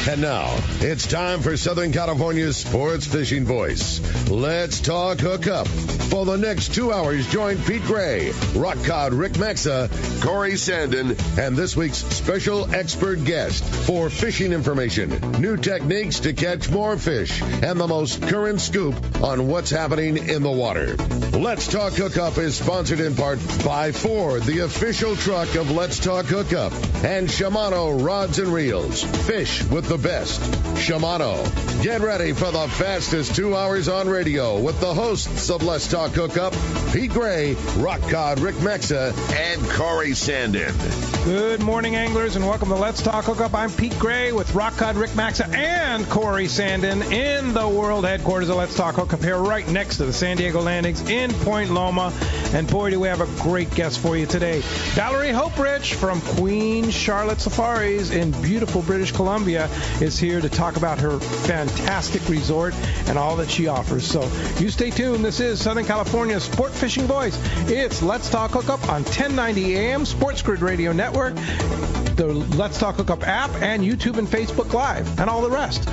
And now, it's time for Southern California's sports fishing voice. Let's talk hookup. For the next 2 hours, join Pete Gray, Rock Cod Rick Maxa, Corey Sandin, and this week's special expert guest for fishing information, new techniques to catch more fish, and the most current scoop on what's happening in the water. Let's Talk Hookup is sponsored in part by Ford, the official truck of Let's Talk Hookup, and Shimano Rods and Reels. Fish with the best. Shimano. Get ready for the fastest 2 hours on radio with the hosts of Let's Talk Hookup, Pete Gray, Rock Cod Rick Maxa, and Corey Sandin. Good morning, anglers, and welcome to Let's Talk Hookup. I'm Pete Gray with Rock Cod Rick Maxa and Corey Sandin in the world headquarters of Let's Talk Hookup here right next to the San Diego landings in Point Loma. And boy, do we have a great guest for you today. Valerie Hoperich from Queen Charlotte Safaris in beautiful British Columbia is here to talk about her fantastic resort and all that she offers. So you stay tuned. This is Southern California's sport fishing voice. It's Let's Talk Hookup on 1090 AM Sports Grid Radio Network, the Let's Talk Hookup app, and YouTube and Facebook Live, and all the rest.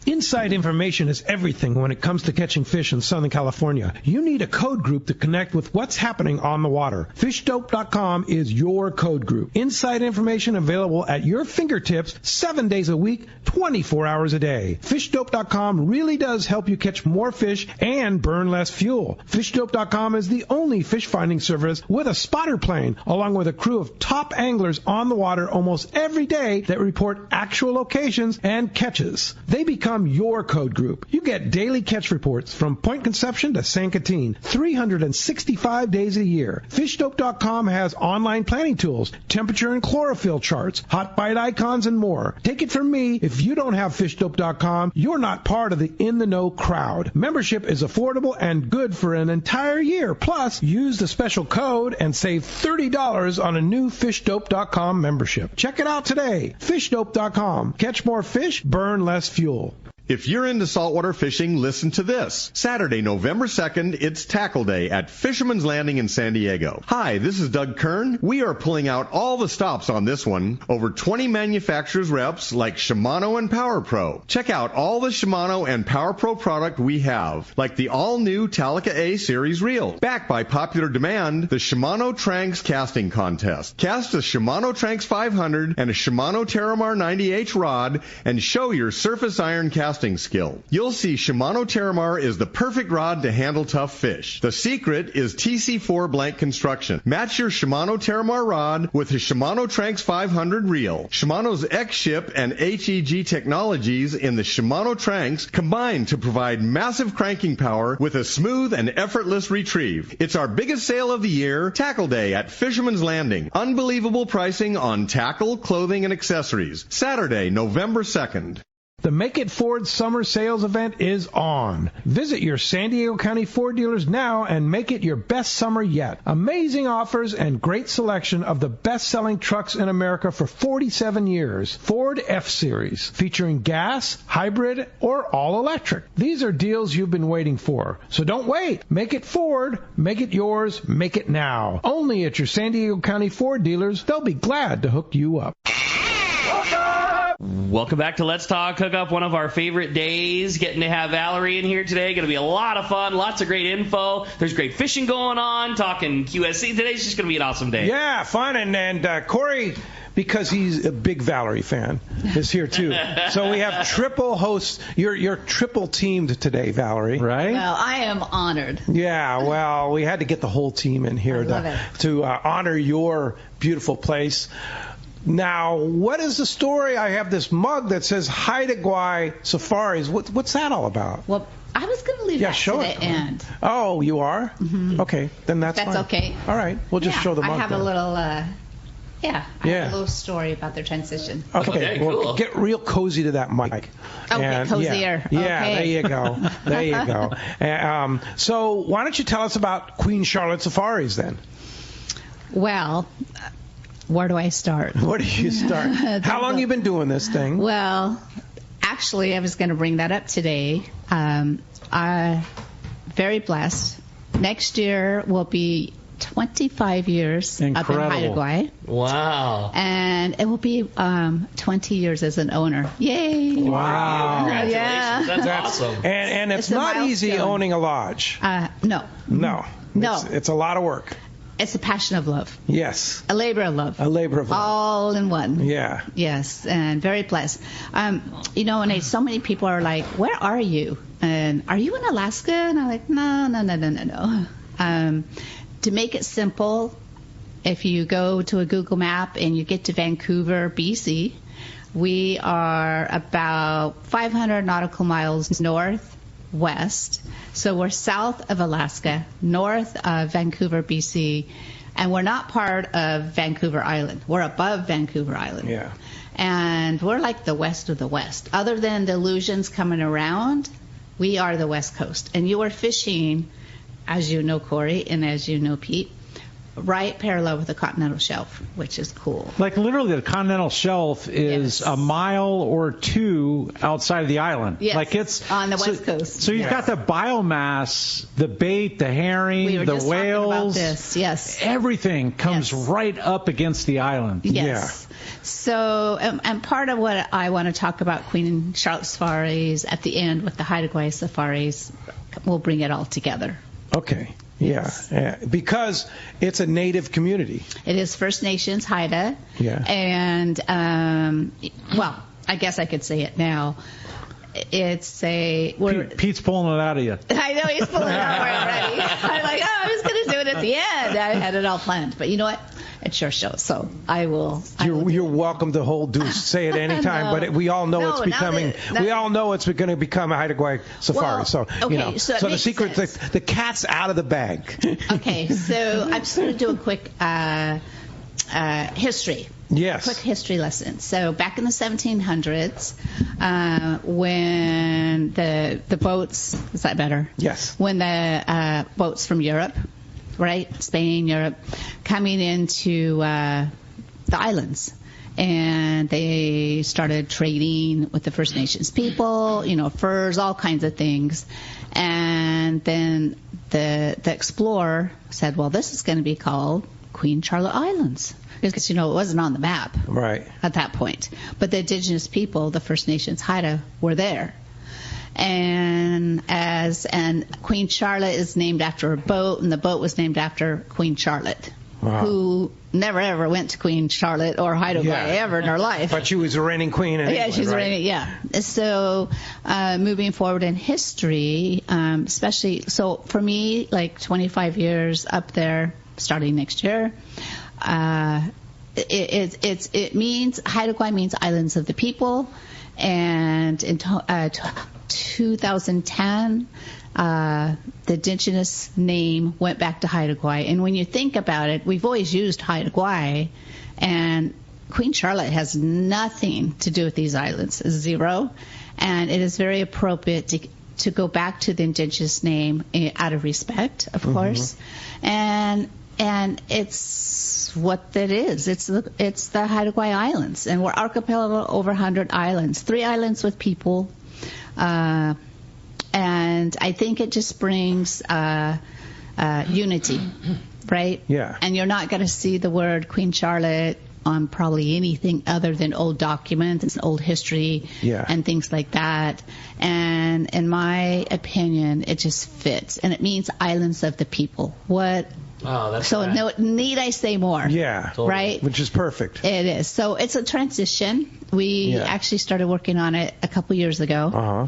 Inside information is everything when it comes to catching fish in Southern California. You need a code group to connect with what's happening on the water. FishDope.com is your code group. Inside information available at your fingertips 7 days a week, 24 hours a day. FishDope.com really does help you catch more fish and burn less fuel. FishDope.com is the only fish finding service with a spotter plane, along with a crew of top anglers on the water almost every day that report actual locations and catches. They become your code group. You get daily catch reports from Point Conception to San Catine, 365 days a year. FishDope.com has online planning tools, temperature and chlorophyll charts, hot bite icons, and more. Take it from me, if you don't have FishDope.com, you're not part of the in-the-know crowd. Membership is affordable and good for an entire year. Plus, use the special code and save $30 on a new FishDope.com membership. Check it out today. FishDope.com. Catch more fish, burn less fuel. If you're into saltwater fishing, listen to this. Saturday, November 2nd, it's Tackle Day at Fisherman's Landing in San Diego. Hi, this is Doug Kern. We are pulling out all the stops on this one. Over 20 manufacturers reps like Shimano and PowerPro. Check out all the Shimano and PowerPro product we have, like the all-new Talica A Series reel. Backed by popular demand, the Shimano Tranks Casting Contest. Cast a Shimano Tranks 500 and a Shimano Terramar 90H rod and show your surface iron casting skill. You'll see Shimano Terramar is the perfect rod to handle tough fish. The secret is TC4 blank construction. Match your Shimano Terramar rod with the Shimano Tranks 500 reel. Shimano's X-Ship and HEG technologies in the Shimano Tranks combine to provide massive cranking power with a smooth and effortless retrieve. It's our biggest sale of the year, Tackle Day at Fisherman's Landing. Unbelievable pricing on tackle, clothing, and accessories. Saturday, November 2nd. The Make It Ford Summer Sales Event is on. Visit your San Diego County Ford dealers now and make it your best summer yet. Amazing offers and great selection of the best-selling trucks in America for 47 years. Ford F-Series, featuring gas, hybrid, or all-electric. These are deals you've been waiting for. So don't wait. Make it Ford. Make it yours. Make it now. Only at your San Diego County Ford dealers. They'll be glad to hook you up. Welcome back to Let's Talk Hookup, one of our favorite days. Getting to have Valerie in here today. Going to be a lot of fun. Lots of great info. There's great fishing going on. Talking QSC. Today's just going to be an awesome day. Yeah, fun. And Corey, because he's a big Valerie fan, is here too. So we have triple hosts. You're triple teamed today, Valerie, right? Well, I am honored. Yeah, well, we had to get the whole team in here to honor your beautiful place. Now, what is the story? I have this mug that says Haida Gwaii Safaris. What's that all about? Well, I was going to leave that to the end. Oh, you are? Mm-hmm. Okay, then that's fine. Okay. All right, we'll just show the mug. I have then. a little, I have a little story about their transition. Okay, cool. Well, get real cozy to that mic. Okay, cozier. Yeah, okay. There you go. There you go. So why don't you tell us about Queen Charlotte Safaris then? Well, where do I start? Where do you start? How long you been doing this thing? Well, actually, I was going to bring that up today. I'm very blessed. Next year will be 25 years Incredible. up in Haida Gwaii. Wow. And it will be 20 years as an owner. Yay! Wow. Congratulations. Yeah. That's awesome. And it's It's a not easy milestone. owning a lodge. No. No. No. It's a lot of work. It's a passion of love. Yes. A labor of love. A labor of love. All in one. Yeah. Yes, and very blessed. And so many people are like, "Where are you?" And are you in Alaska? And I'm like, no. To make it simple, if you go to a Google map and you get to Vancouver, BC, we are about 500 nautical miles northwest. So we're south of Alaska, north of Vancouver, BC, and we're not part of Vancouver Island. We're above Vancouver Island. Yeah. And we're like the west of the west. Other than the illusions coming around, we are the west coast. And you are fishing, as you know, Corey, and as you know, Pete, right parallel with the continental shelf, which is cool. Like literally, the continental shelf is Yes. a mile or two outside of the island. Yes, Like it's on the west coast. So you've got the biomass, the bait, the herring, We were the just talking whales. about this. Yes. Everything comes Yes. right up against the island. Yes. So, and part of what I want to talk about Queen Charlotte safaris at the end with the Haida Gwaii safaris, we'll bring it all together. Okay. Yeah. Yeah. Because it's a native community. It is First Nations Haida. Yeah. And, well, I guess I could say it now. It's Pete's pulling it out of you. I know he's pulling it out already. I'm like, oh, I was going to do it at the end. I had it all planned. But you know what? It's your show, so I will. You're welcome to say it anytime, No. but we all know No, it's now becoming. that- we all know it's going to become a Haida Gwaii safari. Well, so okay, so it the makes secret, sense. the cat's out of the bag. Okay, so I'm just going to do a quick history. Yes. Quick history lesson. So back in the 1700s, when the boats, is that better? Yes. When the boats from Europe, right, Spain, Europe, coming into the islands, and they started trading with the First Nations people, furs, all kinds of things, and then the explorer said, well, this is going to be called Queen Charlotte Islands. Because, it wasn't on the map Right. at that point. But the indigenous people, the First Nations Haida, were there. And Queen Charlotte is named after a boat, and the boat was named after Queen Charlotte, Wow. who never ever went to Queen Charlotte or Haida Gwaii Yeah. ever in her life. But she was a reigning queen in England, she's right? reigning. Yeah. So moving forward in history, especially so for me, like 25 years up there, starting next year. It means Haida Gwaii means islands of the people, and in 2010, the indigenous name went back to Haida Gwaii. And when you think about it, we've always used Haida Gwaii, and Queen Charlotte has nothing to do with these islands, zero. And it is very appropriate to go back to the indigenous name out of respect, of course, and it's what it is. It's the Haida Gwaii Islands, and we're archipelago over 100 islands, 3 islands with people, and I think it just brings unity, right? Yeah. And you're not going to see the word Queen Charlotte on probably anything other than old documents and old history and things like that. And in my opinion, it just fits, and it means islands of the people. Oh, that's So right. no need I say more. Yeah. Totally. Right? Which is perfect. It is. So it's a transition. We actually started working on it a couple years ago. Uh-huh.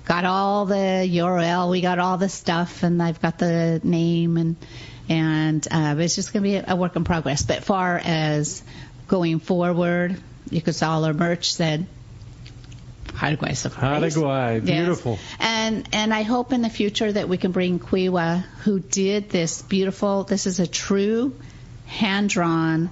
Got all the URL, we got all the stuff, and I've got the name, and it's just going to be a work in progress. But far as going forward, you could saw all our merch said Haida Gwaii safaris. Haida Gwaii, beautiful. Yes. And I hope in the future that we can bring Quiwa, who did this beautiful. This is a true hand-drawn.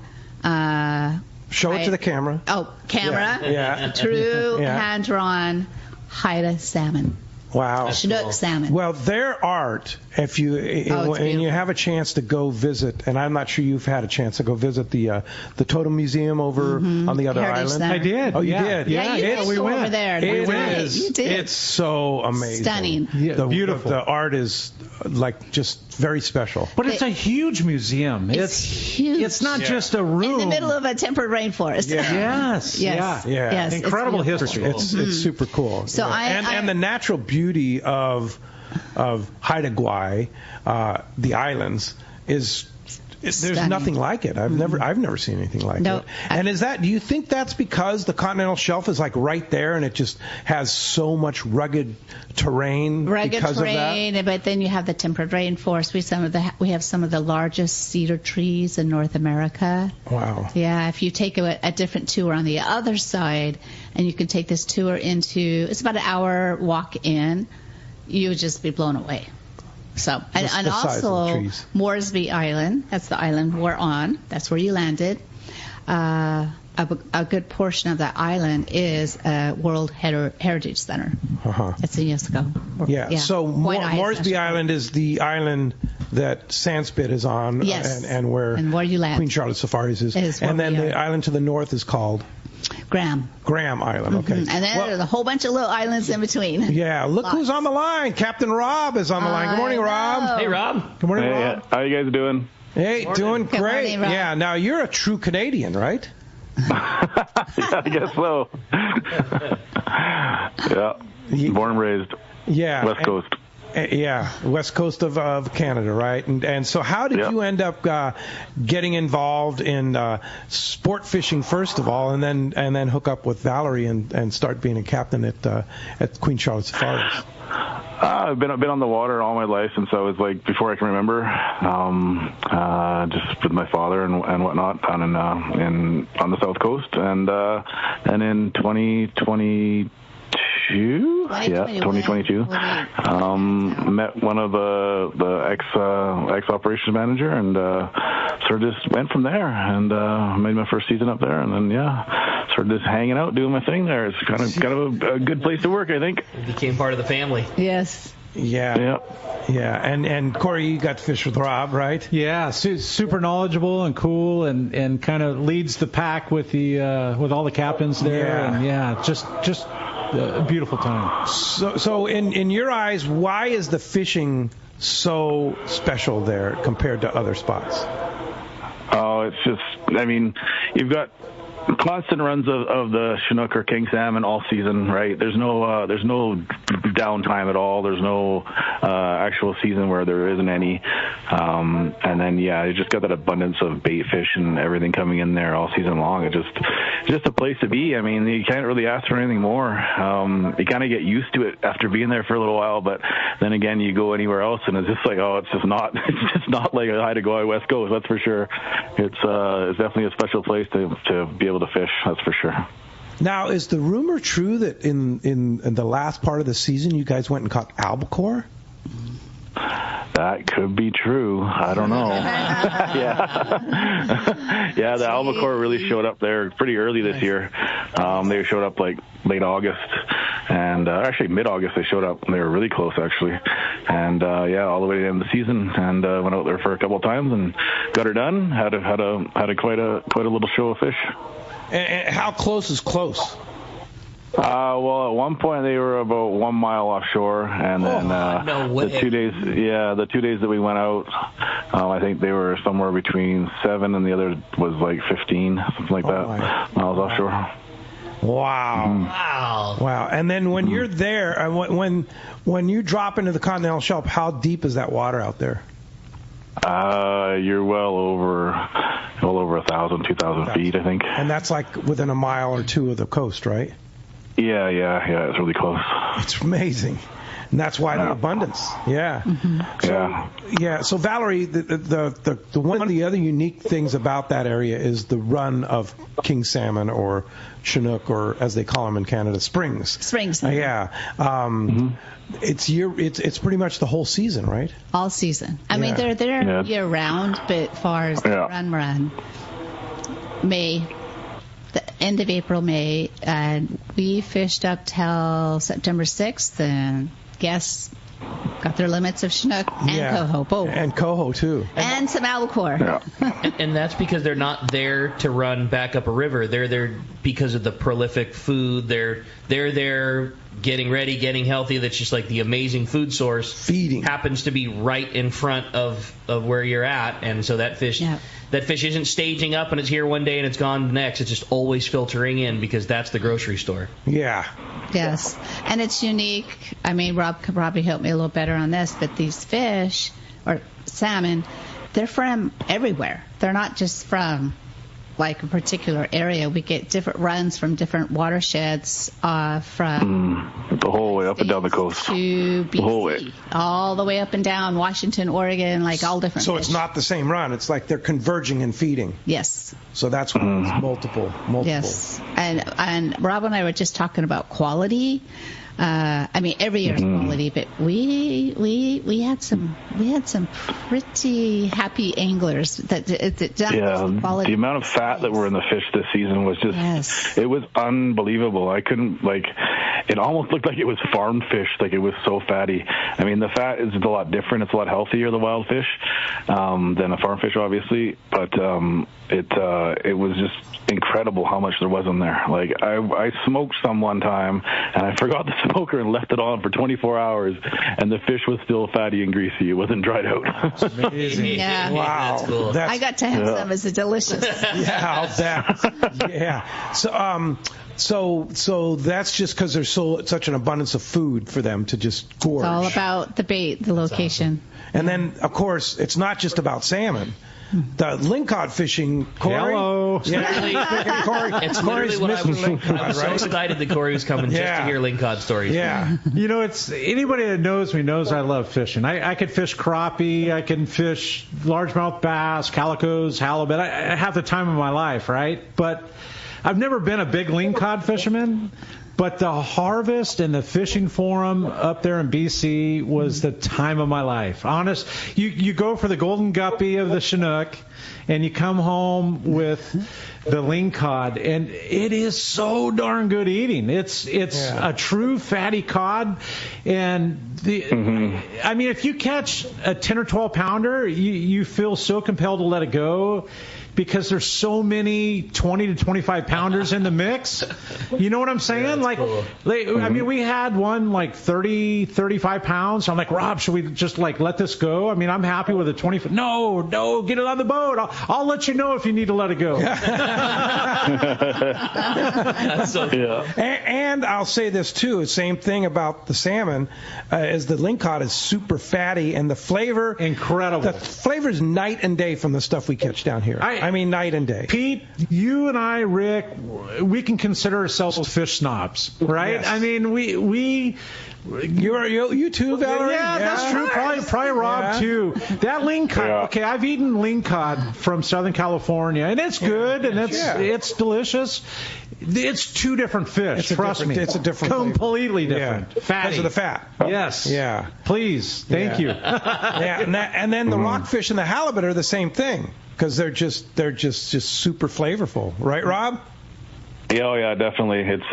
Show it to the camera. Oh, camera. Yeah. True Yeah. hand-drawn Haida salmon. Wow. Chinook salmon. Well, their art, if you and you beautiful. have a chance to go visit, and I'm not sure you've had a chance to go visit the Totem Museum over on the other Heritage island. Center. I did. Oh, you did? Yeah, you did we go went over there. It That's right. is. You did. It's so amazing. Stunning. Yeah, beautiful. The art is like just very special. But it's a huge museum. It's huge. It's not just a room. In the middle of a temperate rainforest. Yes. Yes. Yeah. Yes. Incredible It's beautiful. history. It's super cool. So and the natural beauty of Haida Gwaii, the islands, is there's Stunning. nothing like it. I've never seen anything like No, it. And do you think that's because the continental shelf is like right there and it just has so much rugged terrain because of that? But then you have the temperate rainforest. We have some of the largest cedar trees in North America. Wow. Yeah, if you take a different tour on the other side, and you can take this tour it's about an hour walk in, you would just be blown away. So, and the size of the also trees. Moresby Island, that's the island we're on. That's where you landed. A good portion of that island is a World Heritage Center. Uh-huh. It's a UNESCO. Yeah. So White Isles Moresby National Island is the island that Sandspit is on, Yes. and where you land. Queen Charlotte Safaris is. Is where And then we the are. island to the north is called Graham. Graham Island. Okay. And then there's a whole bunch of little islands in between. Yeah, look Lots. who's on the line. Captain Rob is on the line. Good morning, I Rob. know. Hey, Rob. Good morning, Hey, Rob. how you guys doing? Hey, doing Good great. morning, Rob. Yeah, now you're a true Canadian, right? Yeah, I guess so. Yeah, born and raised, Yeah. West Coast. Yeah, west coast of Canada, right? And so how did Yeah. you end up getting involved in sport fishing first of all, and then hook up with Valerie and start being a captain at Queen Charlotte Safaris? I've been on the water all my life since I was like before I can remember. Just with my father and whatnot down on the South Coast, and in 2022. Yeah, 2022. Met one of the ex operations manager, and sort of just went from there, and made my first season up there, and then sort of just hanging out, doing my thing there. It's kind of a good place to work, I think. You became part of the family. Yes. Yeah. And Corey, you got to fish with Rob, right? Yeah, super knowledgeable and cool, and kind of leads the pack with all the captains there, Yeah. and just a beautiful time. So in your eyes, why is the fishing so special there compared to other spots? Oh, it's just, I mean, you've got constant runs of the Chinook or king salmon all season, right? There's no downtime at all. There's no actual season where there isn't any. And then you just got that abundance of bait fish and everything coming in there all season long. It's just a place to be. I mean, you can't really ask for anything more. You kind of get used to it after being there for a little while, but then again, you go anywhere else and it's just like, it's just not like a Haida Gwaii West Coast. That's for sure. It's definitely a special place to be able to fish. That's for sure. Now, is the rumor true that in the last part of the season you guys went and caught albacore? That could be true. I don't know. Yeah, the albacore really showed up there pretty early this year. They showed up like late August, and actually mid-August they showed up, and they were really close actually. And all the way to the end of the season, and went out there for a couple of times and got her done. Had quite a little show of fish. And how close is close? Well, at one point they were about 1 mile offshore, and then no way. the 2 days that we went out, I think they were somewhere between 7 and the other was like 15, something like that, miles offshore. Wow. Mm-hmm. Wow. And then when you're there, when you drop into the continental shelf, how deep is that water out there? You're well over 1,000, 2,000 feet, I think. And that's like within a mile or two of the coast, right? Yeah, it's really close. It's amazing. And that's why the abundance. Yeah. Mm-hmm. So Valerie, the one of the other unique things about that area is the run of king salmon or Chinook, or as they call them in Canada, springs. Springs. It's pretty much the whole season, right? All season. I mean, they're there year round, but as far as the run, May, the end of April, May, and we fished up till September 6th, and guests got their limits of Chinook and coho both. And coho, too. And some albacore. Yeah. And that's because they're not there to run back up a river. They're there because of the prolific food. They're there getting ready, getting healthy. That's just like the amazing food source. Feeding. Happens to be right in front of where you're at. And so that fish isn't staging up and it's here one day and it's gone the next. It's just always filtering in because that's the grocery store. Yeah. Yes. And it's unique. I mean, Rob could probably help me a little better on this, but these fish, or salmon, they're from everywhere. They're not just from like a particular area. We get different runs from different watersheds from the whole way up and down the coast to BC, the whole way, all the way up and down Washington, Oregon, like all different. So fish. it's not the same run. It's like they're converging and feeding. Yes. So that's why it's multiple. Yes. And Rob and I were just talking about quality. I mean, every year's quality, but we had some pretty happy anglers that quality. The amount of fat that were in the fish this season was just it was unbelievable. I couldn't it almost looked like it was farm fish, like it was so fatty. I mean, the fat is a lot different. It's a lot healthier, the wild fish, than a farm fish, obviously. But it was just incredible how much there was in there. Like I smoked some one time and I forgot the smoker and left it on for 24 hours, and the fish was still fatty and greasy. It wasn't dried out. That's amazing. Yeah. Wow. That's cool. I got to have some. It's delicious. Yeah, I'll bet. Yeah. So that's just because there's such an abundance of food for them to just gorge. It's all about the bait, the location. Awesome. And then, of course, it's not just about salmon. The lingcod fishing, Corey. Hello. Yeah. Corey. It's Corey's literally what I was so right? excited that Corey was coming just to hear lingcod stories. Yeah. You know, it's anybody that knows me knows I love fishing. I could fish crappie, I can fish largemouth bass, calicos, halibut. I have the time of my life, right? But I've never been a big lingcod fisherman. But the harvest and the fishing forum up there in BC was the time of my life. Honest, you go for the golden guppy of the Chinook, and you come home with the lingcod, and it is so darn good eating. It's a true fatty cod, and I mean, if you catch a 10 or 12 pounder, you feel so compelled to let it go. Because there's so many 20 to 25 pounders in the mix. You know what I'm saying? Cool. I mean, we had one like 30, 35 pounds. I'm like, Rob, should we just let this go? I mean, I'm happy with a 20. No, get it on the boat. I'll let you know if you need to let it go. And I'll say this too. Same thing about the salmon, is the lingcod is super fatty and the flavor incredible. The flavor is night and day from the stuff we catch down here. I mean, night and day. Pete, you and I, Rick, we can consider ourselves fish snobs, right? Yes. I mean, we you too, Valerie? Yeah, that's true. Probably Rob too. That lingcod. Okay, I've eaten lingcod from Southern California, and it's good, and it's delicious. It's two different fish. Trust me. It's a different completely different. Fatty. Because of the fat. Yes. Yeah. Please. Thank you. And then the rockfish and the halibut are the same thing because they're just super flavorful, right, Rob? Oh yeah, definitely. It's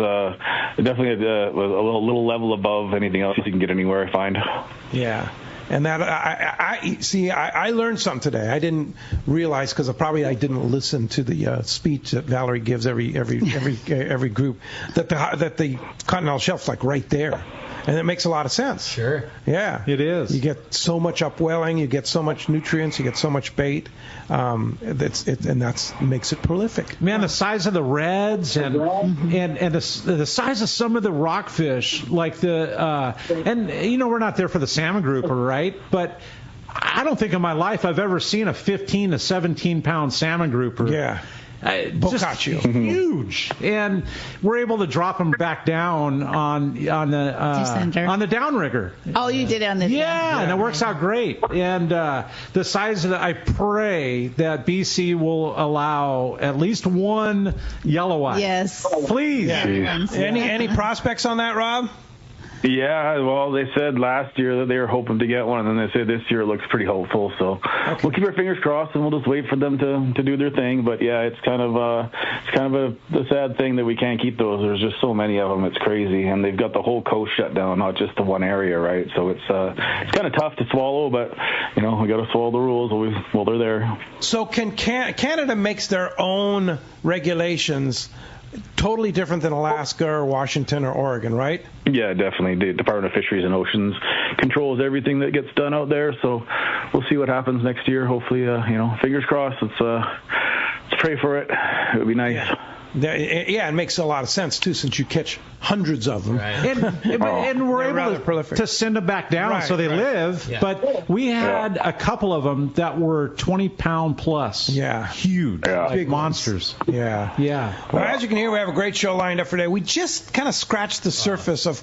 definitely a little level above anything else you can get anywhere, I find. Yeah. And that I learned something today. I didn't realize because I didn't listen to the speech that Valerie gives every group that the continental shelf's like right there, and it makes a lot of sense. Sure. Yeah, it is. You get so much upwelling, you get so much nutrients, you get so much bait. That makes it prolific. Man, the size of the reds and the size of some of the rockfish, like we're not there for the salmon grouper, right? But I don't think in my life I've ever seen a 15 to 17 pound salmon grouper. Yeah. Just huge, and we're able to drop them back down on the downrigger. Oh, you did it on the and it works out great. And the size of I pray that BC will allow at least one yellow eye. Yes, please. Yeah. Any prospects on that, Rob? Yeah, well, they said last year that they were hoping to get one, and then they said this year it looks pretty hopeful. So we'll keep our fingers crossed, and we'll just wait for them to do their thing. But yeah, it's kind of a sad thing that we can't keep those. There's just so many of them. It's crazy, and they've got the whole coast shut down, not just the one area, right? So it's kind of tough to swallow, but we got to swallow the rules while they're there. So Canada makes their own regulations totally different than Alaska or Washington or Oregon, right? Yeah, definitely. The Department of Fisheries and Oceans controls everything that gets done out there, so we'll see what happens next year. Hopefully, fingers crossed. Let's pray for it. It would be nice. Yeah, it makes a lot of sense, too, since you catch hundreds of them. Right. And we're able to send them back down so they live. Yeah. But we had a couple of them that were 20-pound plus. Yeah. Huge. Yeah. Big monsters. Yeah. Well, as you can hear, we have a great show lined up for today. We just kind of scratched the surface of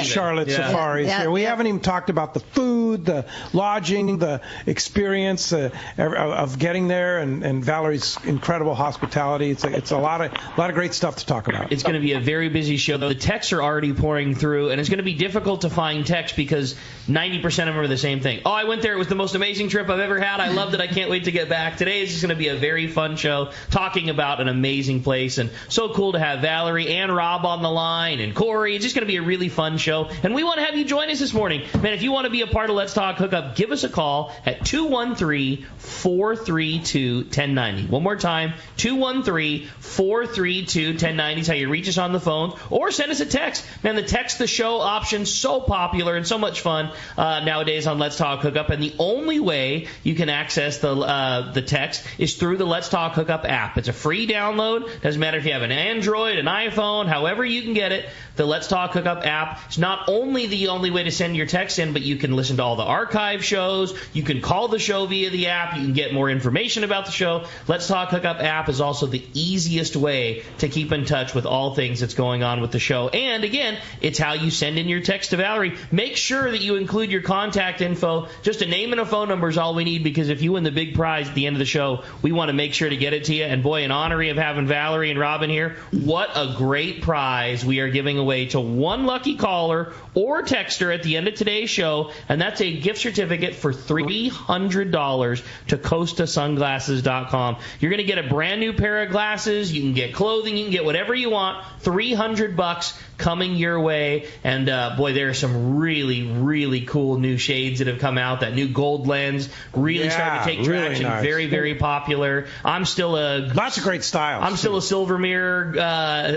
Charlotte safaris here. We haven't even talked about the food, the lodging, the experience of getting there, and Valerie's incredible hospitality. It's a lot of great stuff to talk about. It's going to be a very busy show. The texts are already pouring through, and it's going to be difficult to find texts because 90% of them are the same thing. Oh, I went there. It was the most amazing trip I've ever had. I loved it. I can't wait to get back. Today is just going to be a very fun show talking about an amazing place, and so cool to have Valerie and Rob on the line and Corey. It's just going to be a really fun show, and we want to have you join us this morning. Man, if you want to be a part of Let's Talk Hookup, give us a call at 213-432-1090. One more time, 213-432-1090 is how you reach us on the phone, or send us a text. Man, the text the show option so popular and so much fun nowadays on Let's Talk Hookup, and the only way you can access the text is through the Let's Talk Hookup app. It's a free download. Doesn't matter if you have an Android, an iPhone, however you can get it. The Let's Talk Hookup app is not only the only way to send your text in, but you can listen to all the archive shows. You can call the show via the app. You can get more information about the show. Let's Talk Hookup app is also the easiest way to keep in touch with all things that's going on with the show. And again, it's how you send in your text to Valerie. Make sure that you include your contact info. Just a name and a phone number is all we need, because if you win the big prize at the end of the show, we want to make sure to get it to you. And boy, in honor of having Valerie and Robin here, what a great prize we are giving away to one lucky caller or texter at the end of today's show, and that's a gift certificate for $300 to CostaSunglasses.com. You're going to get a brand new pair of glasses. You can get clothing. You can get whatever you want. $300 coming your way. And boy, there are some really, really cool new shades that have come out. That new gold lens really started to take traction. Really nice. Very, very popular. I'm still lots of great styles. I'm still a silver mirror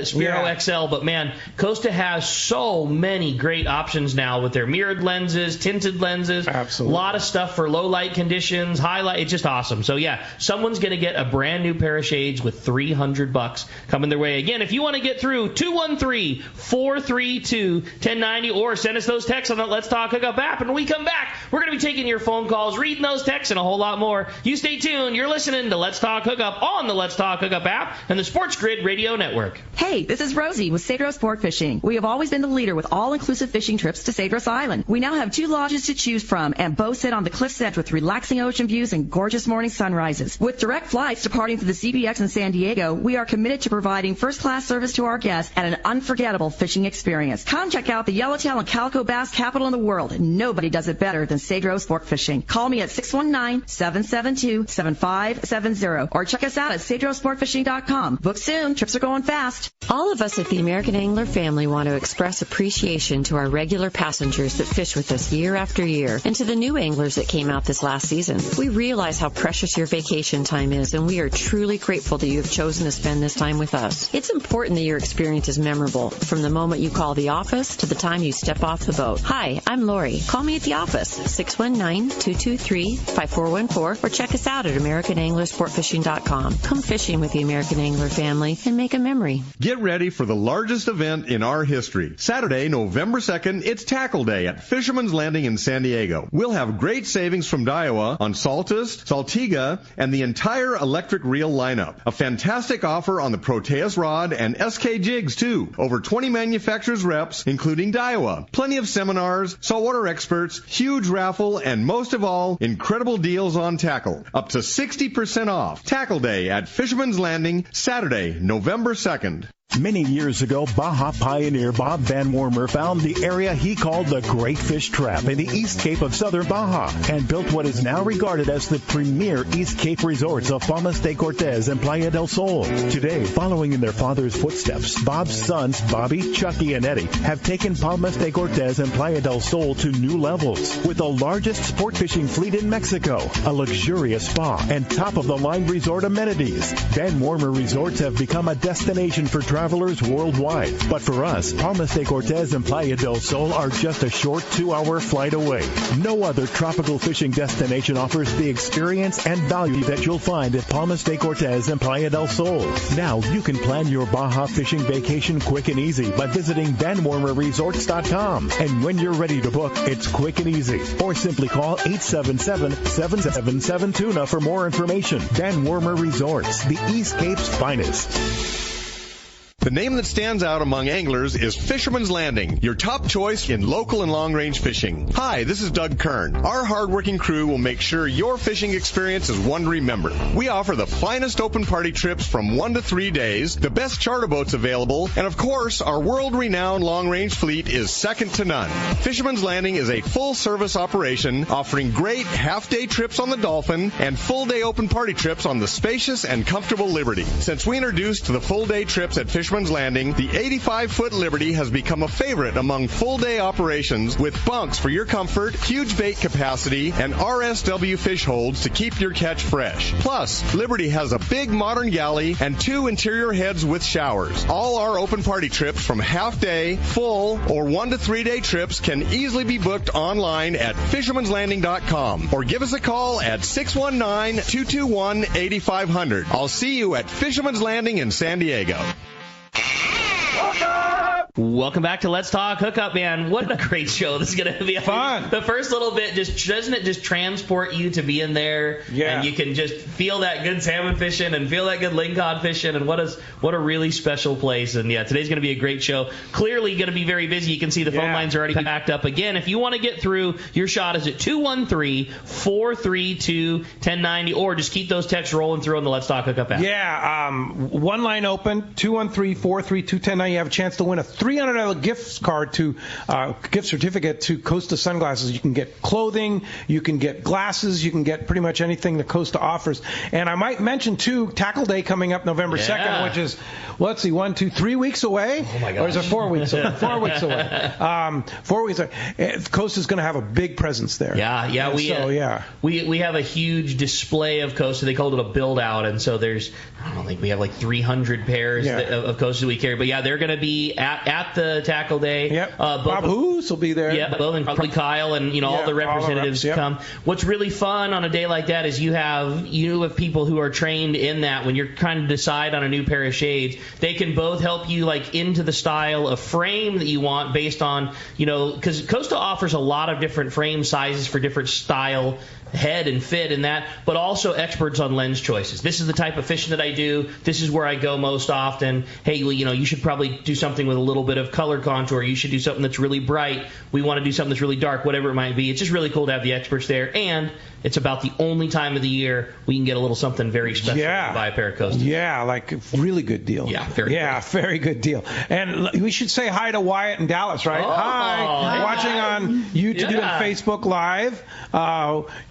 Spiro XL, but man, Costa has so many great options now with their mirrored lenses, tinted lenses. Absolutely. A lot of stuff for low light conditions, high light. It's just awesome. So yeah, someone's going to get a brand new pair of shades with $300 coming their way. Again, if you want to get through, 213-432-1090, or send us those texts on the Let's Talk Hookup app. And when we come back, we're going to be taking your phone calls, reading those texts, and a whole lot more. You stay tuned. You're listening to Let's Talk Hookup on the Let's Talk Hookup app and the Sports Grid Radio Network. Hey, this is Rosie with Cedro Sport Fishing. We have always been the leader with all-inclusive fishing trips to Cedros Island. We now have 2 lodges to choose from and both sit on the cliff's edge with relaxing ocean views and gorgeous morning sunrises. With direct flights departing to the CBX in San Diego, we are committed to providing first-class service to our guests and an unforgettable fishing experience. Come check out the yellowtail and calico bass capital in the world. Nobody does it better than Cedros Sport Fishing. Call me at 619-772-7570 or check us out at CedrosSportFishing.com. Book soon. Trips are going fast. All of us at the American Angler family want to express appreciation to our regular passengers that fish with us year after year, and to the new anglers that came out this last season. We realize how precious your vacation time is, and we are truly grateful that you have chosen to spend this time with us. It's important that your experience is memorable, from the moment you call the office to the time you step off the boat. Hi, I'm Lori. Call me at the office, 619-223-5414, or check us out at AmericanAnglerSportFishing.com. Come fishing with the American Angler family and make a memory. Get ready for the largest event in our history. Saturday, November 2nd, it's Tackle Day at Fisherman's Landing in San Diego. We'll have great savings from Daiwa on Saltus, Saltiga, and the entire electric reel lineup. A fantastic offer on the Proteus rod and SK jigs, too. Over 20 manufacturers reps, including Daiwa. Plenty of seminars, saltwater experts, huge raffle, and most of all, incredible deals on tackle. Up to 60% off. Tackle Day at Fisherman's Landing, Saturday, November 2nd. Many years ago, Baja pioneer Bob Van Wormer found the area he called the Great Fish Trap in the East Cape of southern Baja and built what is now regarded as the premier East Cape resorts of Palmas de Cortez and Playa del Sol. Today, following in their father's footsteps, Bob's sons, Bobby, Chucky, and Eddie, have taken Palmas de Cortez and Playa del Sol to new levels with the largest sport fishing fleet in Mexico, a luxurious spa, and top-of-the-line resort amenities. Van Wormer Resorts have become a destination for travelers worldwide. But for us, Palmas de Cortez and Playa del Sol are just a short 2-hour flight away. No other tropical fishing destination offers the experience and value that you'll find at Palmas de Cortez and Playa del Sol. Now you can plan your Baja fishing vacation quick and easy by visiting VanWormerResorts.com. And when you're ready to book, it's quick and easy. Or simply call 877-777-TUNA for more information. Van Wormer Resorts, the East Cape's finest. The name that stands out among anglers is Fisherman's Landing, your top choice in local and long-range fishing. Hi, this is Doug Kern. Our hard-working crew will make sure your fishing experience is one to remember. We offer the finest open party trips from 1 to 3 days, the best charter boats available, and of course, our world-renowned long-range fleet is second to none. Fisherman's Landing is a full-service operation offering great half-day trips on the Dolphin and full-day open party trips on the spacious and comfortable Liberty. Since we introduced the full-day trips at Fisherman's Landing, the 85-foot Liberty has become a favorite among full-day operations with bunks for your comfort, huge bait capacity, and RSW fish holds to keep your catch fresh. Plus, Liberty has a big modern galley and 2 interior heads with showers. All our open party trips from half-day, full, or 1 to 3 day trips can easily be booked online at fishermanslanding.com or give us a call at 619-221-8500. I'll see you at Fisherman's Landing in San Diego. Welcome back to Let's Talk Hookup, man. What a great show this is going to be. Fun. The first little bit, doesn't it just transport you to being there? Yeah. And you can just feel that good salmon fishing and feel that good lingcod fishing, and what a really special place. And yeah, today's going to be a great show. Clearly going to be very busy. You can see the phone lines are already packed up. Again, if you want to get through, your shot is at 213-432-1090, or just keep those texts rolling through on the Let's Talk Hookup app. Yeah, one line open, 213-432-1090. You have a chance to win a $300 gift certificate to Costa Sunglasses. You can get clothing, you can get glasses, you can get pretty much anything that Costa offers. And I might mention, too, Tackle Day coming up November 2nd, which is, let's see, 1, 2, 3 weeks away? Oh, my gosh. Or is it 4 weeks away? 4 weeks away. 4 weeks away. Costa's going to have a big presence there. Yeah. We have a huge display of Costa. They called it a build-out, and so there's, I don't think we have like 300 pairs of Costa we carry. But, yeah, they're going to be at the Tackle Day. Yep. Bob Hoos will be there. Yeah, Bob and probably Kyle and all the representatives come. What's really fun on a day like that is you have people who are trained in that. When you're trying to decide on a new pair of shades, they can both help you like into the style of frame that you want based on, because Costa offers a lot of different frame sizes for different style head and fit and that, but also experts on lens choices. This is the type of fishing that I do. This is where I go most often. Hey, you should probably do something with a little bit of color contour. You should do something that's really bright. We want to do something that's really dark, whatever it might be. It's just really cool to have the experts there, and it's about the only time of the year we can get a little something very special to buy a pair of Costas. Yeah, like a really good deal. Yeah, very good deal. And we should say hi to Wyatt in Dallas, right? Hi. Watching on YouTube and Facebook Live.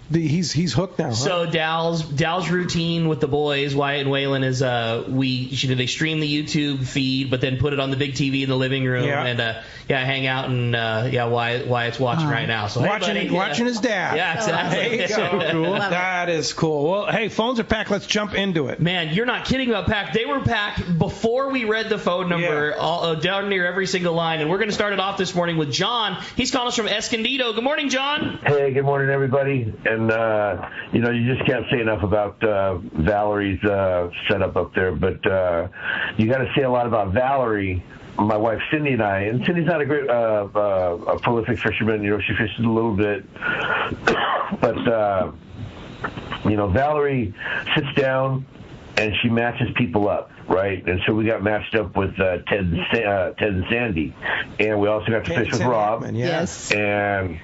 He's hooked now. Huh? So Dal's routine with the boys, Wyatt and Waylon, is they stream the YouTube feed, but then put it on the big TV in the living room and hang out and Wyatt's watching right now. So watching his dad. Yeah, exactly. There you go. Cool. That is cool. Well, hey, phones are packed. Let's jump into it. Man, you're not kidding about packed. They were packed before we read the phone number down near every single line, and we're going to start it off this morning with John. He's calling us from Escondido. Good morning, John. Hey, good morning, everybody. And, you just can't say enough about Valerie's setup up there, but you got to say a lot about Valerie, my wife Cindy, and I. And Cindy's not a great, a prolific fisherman. She fishes a little bit. But, Valerie sits down and she matches people up, right? And so we got matched up with Ted and Sandy. And we also got to fish with Rob. Yes. And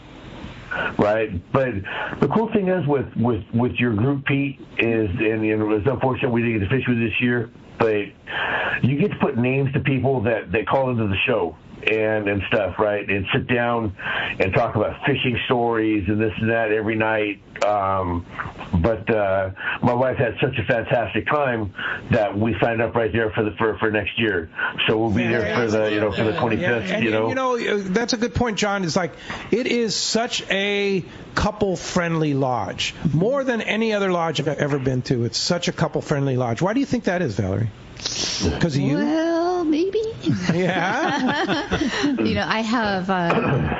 right? But the cool thing is with your group, Pete, is, and it was unfortunate we didn't get to fish with this year, but you get to put names to people that call into the show and stuff, right? And sit down and talk about fishing stories and this and that every night. But my wife had such a fantastic time that we signed up right there for next year. So we'll be there for the for the 25th. And that's a good point, John. Is like it is such a couple-friendly lodge, more than any other lodge I've ever been to. It's such a couple-friendly lodge. Why do you think that is, Valerie? Because of you? Well, maybe. Yeah. I have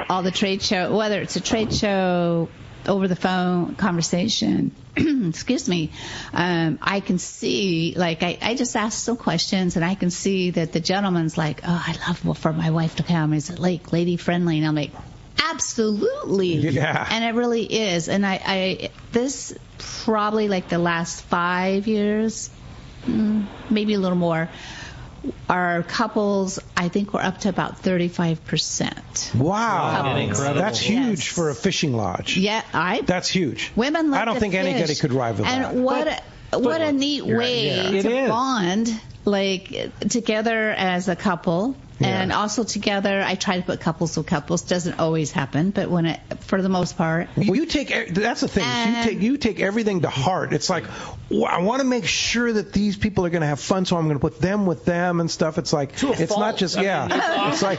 all the trade show, whether it's a trade show, over the phone conversation, excuse me, I can see, like, I just ask some questions, and I can see that the gentleman's like, oh, I love for my wife to come. Is it lady friendly? And I'm like, absolutely. Yeah. And it really is. And I this probably like the last 5 years, maybe a little more, our couples, I think, we're up to about 35%. Wow. Incredible. That's huge for a fishing lodge. Yeah, That's huge. Women love I don't to think fish. anybody could rival that. And what a neat way to bond, like, together as a couple. And also together, I try to put couples with couples. Doesn't always happen, but for the most part. That's the thing. You take everything to heart. It's like, I want to make sure that these people are going to have fun, so I'm going to put them with them and stuff. It's like, it's not just, it's like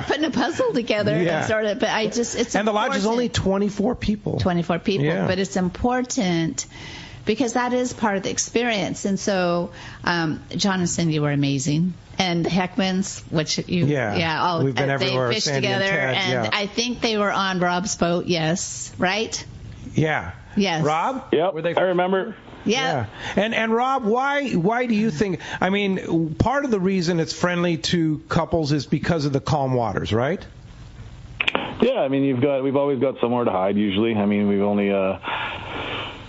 putting a puzzle together and sort of, but it's and the lodge is only 24 people. 24 people, but it's important because that is part of the experience. And so, John and Cindy were amazing. And Heckman's, which we've been everywhere. They fished together, and I think they were on Rob's boat. Yes, right? Yeah. Yes. Rob? Yep. I remember. Yeah. And Rob, why do you think? I mean, part of the reason it's friendly to couples is because of the calm waters, right? Yeah, I mean, we've always got somewhere to hide. Usually, I mean, we've only.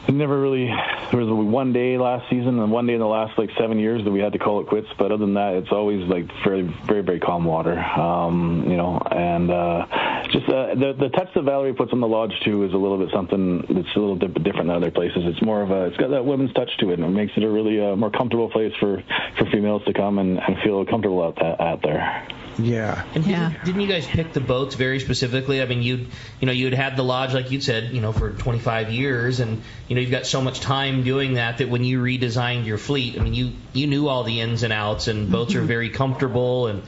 Never really. There was one day last season and one day in the last 7 years that we had to call it quits. But other than that, it's always very, very, very calm water. And just the touch that Valerie puts on the lodge too is a little bit something that's a little bit different than other places. It's more of it's got that women's touch to it, and it makes it a really more comfortable place for females to come and feel comfortable out there. Yeah. And didn't you guys pick the boats very specifically? I mean, you'd had the lodge, like you said, for 25 years, and you've got so much time doing that when you redesigned your fleet, I mean, you knew all the ins and outs, and boats are very comfortable and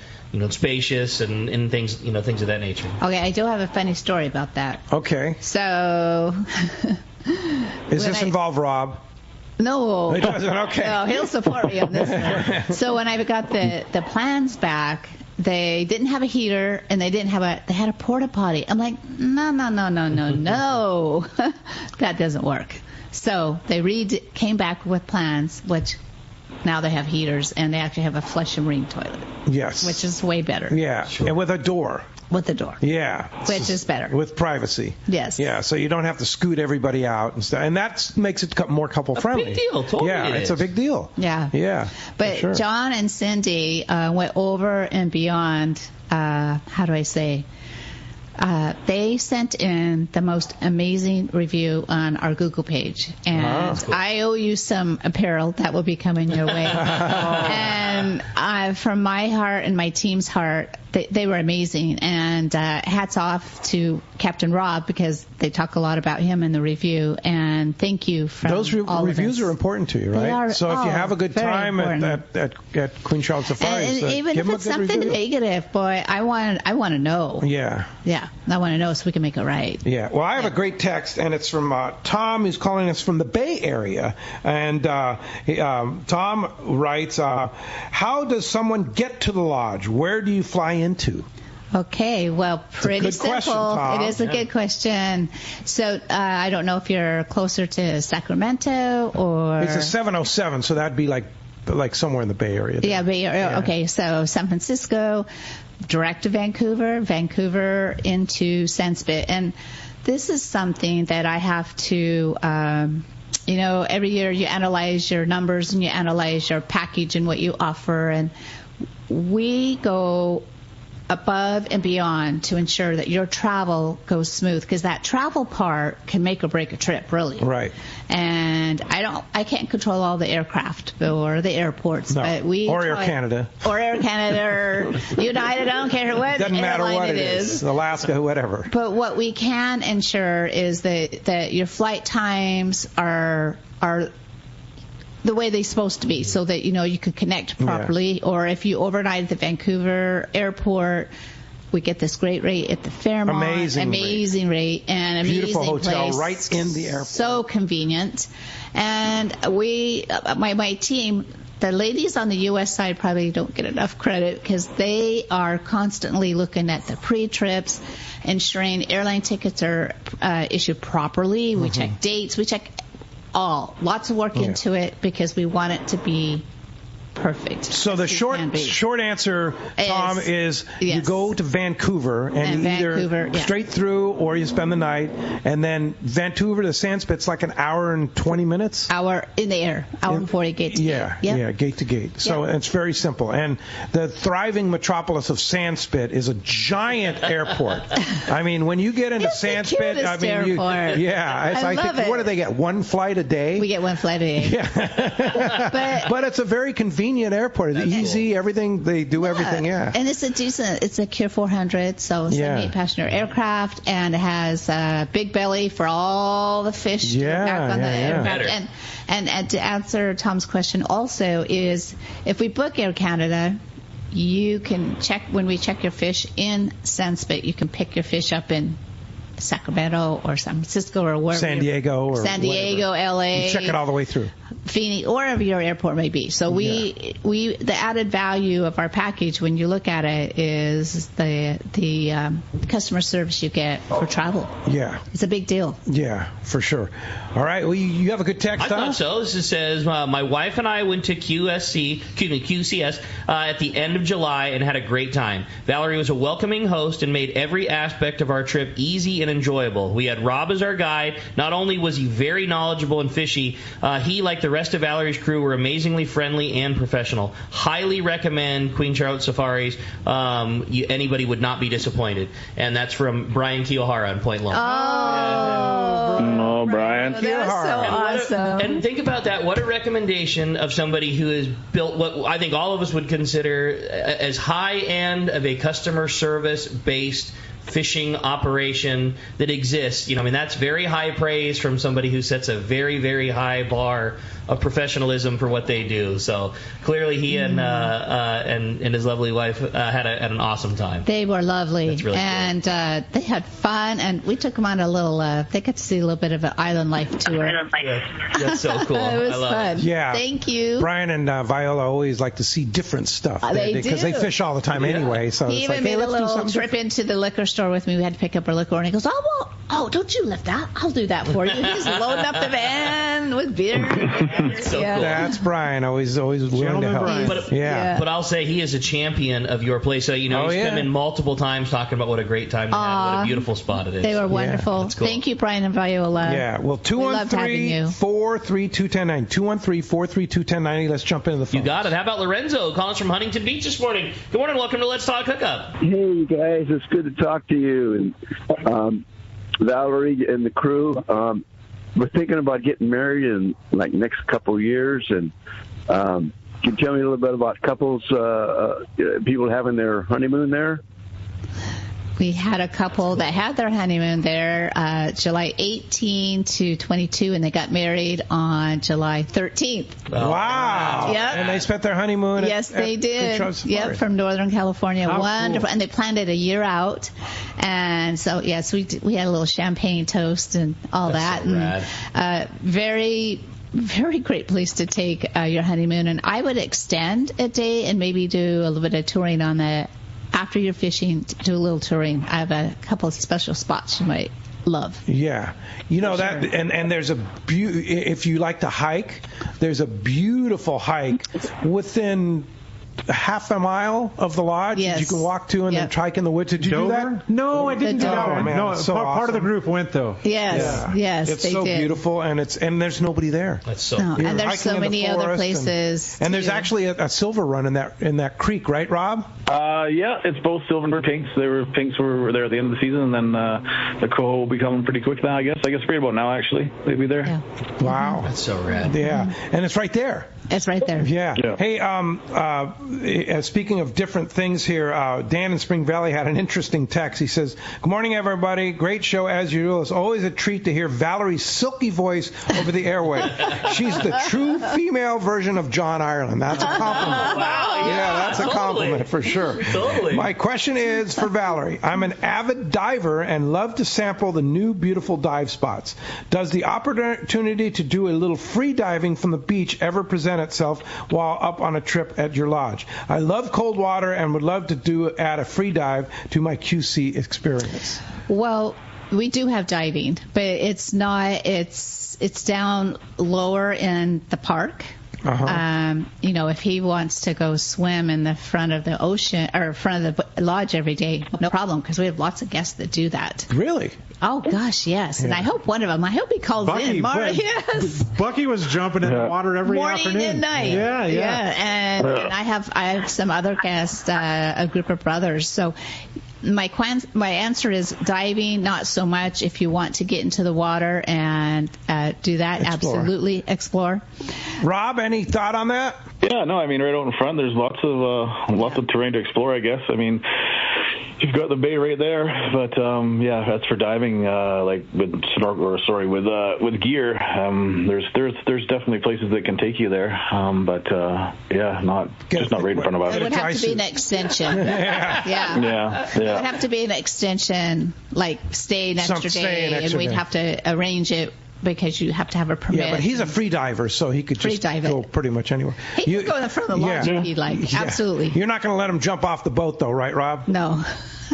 spacious and things things of that nature. Okay, I do have a funny story about that. Okay. So. Does this involve Rob? No. It doesn't. Okay. No, he'll support me on this one. So when I got the plans back, they didn't have a heater, and they had a porta potty. I'm like, no. That doesn't work. So they came back with plans, which now they have heaters, and they actually have a flush and marine toilet. Yes. Which is way better. Yeah. Sure. And with a door. With the door. Yeah. Which is better. With privacy. Yes. Yeah, so you don't have to scoot everybody out and stuff. And that makes it more couple-friendly. Big deal. Totally. Yeah, it's a big deal. Yeah. Yeah. But sure. John and Cindy went over and beyond, how do I say, they sent in the most amazing review on our Google page. And cool. I owe you some apparel that will be coming your way. And from my heart and my team's heart, they were amazing. And hats off to Captain Rob, because they talk a lot about him in the review. And thank you for those reviews are important to you, right? They are, so if you have a good time at Queen Charlotte Safaris, and even if it's something negative, boy, I want to know. Yeah. Yeah, I want to know so we can make it right. Yeah. Well, I have a great text, and it's from Tom, who's calling us from the Bay Area. And Tom writes, how does someone get to the lodge? Where do you fly into? Okay, well, pretty simple. Question, Tom. It is a good question. So I don't know if you're closer to Sacramento or... It's a 707, so that'd be like somewhere in the Bay Area. Yeah, Bay Area. Yeah. Okay, so San Francisco, direct to Vancouver into Sandspit. And this is something that I have to... every year you analyze your numbers and you analyze your package and what you offer. And we go above and beyond to ensure that your travel goes smooth, because that travel part can make or break a trip, really. Right. And I can't control all the aircraft or the airports, but Air Canada, or United. I don't care what doesn't matter airline what it is, Alaska, whatever. But what we can ensure is that your flight times are the way they're supposed to be, so that you can connect properly. Or if you overnight at the Vancouver airport, we get this great rate at the Fairmont. Amazing rate and beautiful amazing hotel place. right in the airport. So convenient. And my team, the ladies on the U.S. side probably don't get enough credit, because they are constantly looking at the pre-trips, ensuring airline tickets are issued properly. We check dates. We check lots of work into it, because we want it to be perfect. So the short answer, Tom, is you go to Vancouver and you either straight through, or you spend the night, and then Vancouver to Sandspit's like an hour and 20 minutes. Hour in the air, hour and 40 gate to gate. Yeah, gate to gate. So it's very simple. And the thriving metropolis of Sandspit is a giant airport. I mean, when you get into Sandspit, it. What do they get? One flight a day? We get one flight a day. Yeah. but it's a very convenient airport. It's easy, everything, they do everything, And it's a Cure 400, so 78 passenger aircraft, and it has a big belly for all the fish to pack on the aircraft. And to answer Tom's question also is, if we book Air Canada, you can check, when we check your fish in Sandspit, you can pick your fish up in Sacramento or San Francisco or wherever. San Diego, LA. You check it all the way through. Phoenix, or wherever your airport may be. So the added value of our package, when you look at it, is the customer service you get for travel. Yeah. It's a big deal. Yeah, for sure. All right. Well, you have a good text, I thought so. This says, my wife and I went to QCS at the end of July and had a great time. Valerie was a welcoming host and made every aspect of our trip easy and enjoyable. We had Rob as our guide. Not only was he very knowledgeable and fishy, he, like the rest of Valerie's crew, were amazingly friendly and professional. Highly recommend Queen Charlotte Safaris. Anybody would not be disappointed. And that's from Brian Kiyohara in Point Loma. Oh, Brian. That's so awesome. And think about that. What a recommendation of somebody who has built what I think all of us would consider as high end of a customer service based fishing operation that exists. That's very high praise from somebody who sets a very, very high bar of professionalism for what they do. So clearly he and his lovely wife had an awesome time. They were lovely. That's really cool. They had fun, and we took them on a little, they got to see a little bit of an island life tour. That's so cool. It was fun. It. Yeah. Thank you. Brian and Viola always like to see different stuff. They do. Because they fish all the time anyway. So he even made a little trip into the liquor store with me. We had to pick up our liquor, and he goes, don't you lift that? I'll do that for you. He's loading up the van with beer. So cool. That's Brian, always willing to help. But I'll say he is a champion of your place. So he's been in multiple times talking about what a great time they had, what a beautiful spot it is. They were wonderful. That's cool. Thank you, Brian and Viola. Yeah. Well, 213-432-1090. 213-432-1090. Let's jump into the phone. You got it. How about Lorenzo calling us from Huntington Beach this morning? Good morning. Welcome to Let's Talk Hookup. Hey guys, it's good to talk to you and Valerie and the crew. We're thinking about getting married in like next couple of years, and can you tell me a little bit about couples, people having their honeymoon there? We had a couple that had their honeymoon there July 18 to 22, and they got married on July 13th. Wow. Yep. And they spent their honeymoon they did. Yep, from Northern California. How wonderful. Cool. And they planned it a year out. And so, we had a little champagne toast and all That's that. So rad. Very, very great place to take your honeymoon. And I would extend a day and maybe do a little bit of touring on the after you're fishing, do a little touring. I have a couple of special spots you might love. Yeah. That, sure. And there's if you like to hike, there's a beautiful hike within half a mile of the lodge that you can walk to and then hike in the woods. Did you do that? No, I didn't do that one. Man, No, so part of the group went though. Yes, it's they so did. beautiful, and there's nobody there. That's so. No, You're and there's so hiking in the many other forest places. And there's actually a silver run in that creek, right, Rob? Yeah, it's both silver and pinks. Pinks were there at the end of the season, and then the coho will be coming pretty quick now, I guess. Right about now, actually. They'll be there. Yeah. Wow. That's so rad. Yeah, and it's right there. It's right there. Yeah. Hey, speaking of different things here, Dan in Spring Valley had an interesting text. He says, "Good morning, everybody. Great show as usual. It's always a treat to hear Valerie's silky voice over the airway. She's the true female version of John Ireland." That's a compliment. Wow. Yeah, that's a compliment for sure. Totally. My question is for Valerie. I'm an avid diver and love to sample the new beautiful dive spots. Does the opportunity to do a little free diving from the beach ever present itself while up on a trip at your lodge? I love cold water and would love to add a free dive to my QC experience. Well, we do have diving, but it's not. It's down lower in the park. If he wants to go swim in the front of the ocean or front of the lodge every day, no problem, because we have lots of guests that do that. Really? Oh gosh, yes. And I hope one of them. I hope he calls in. Yes. Bucky was jumping in the water every afternoon. Morning and night. Yeah. And I have some other guests, a group of brothers. So my answer is diving, not so much. If you want to get into the water and do that, absolutely explore. Rob, any thought on that? Yeah, no, right out in front, there's lots of terrain to explore, I guess. You've got the bay right there, but that's for diving. With with gear, there's definitely places that can take you there. Not right in front of us. It would have to be an extension. Yeah. It would have to be an extension, like stay an extra day, and we'd have to arrange it. Because you have to have a permit. Yeah, but he's a free diver, so he could just go pretty much anywhere. He could go in the front of the lodge if he'd like. Yeah. Absolutely. You're not going to let him jump off the boat, though, right, Rob? No.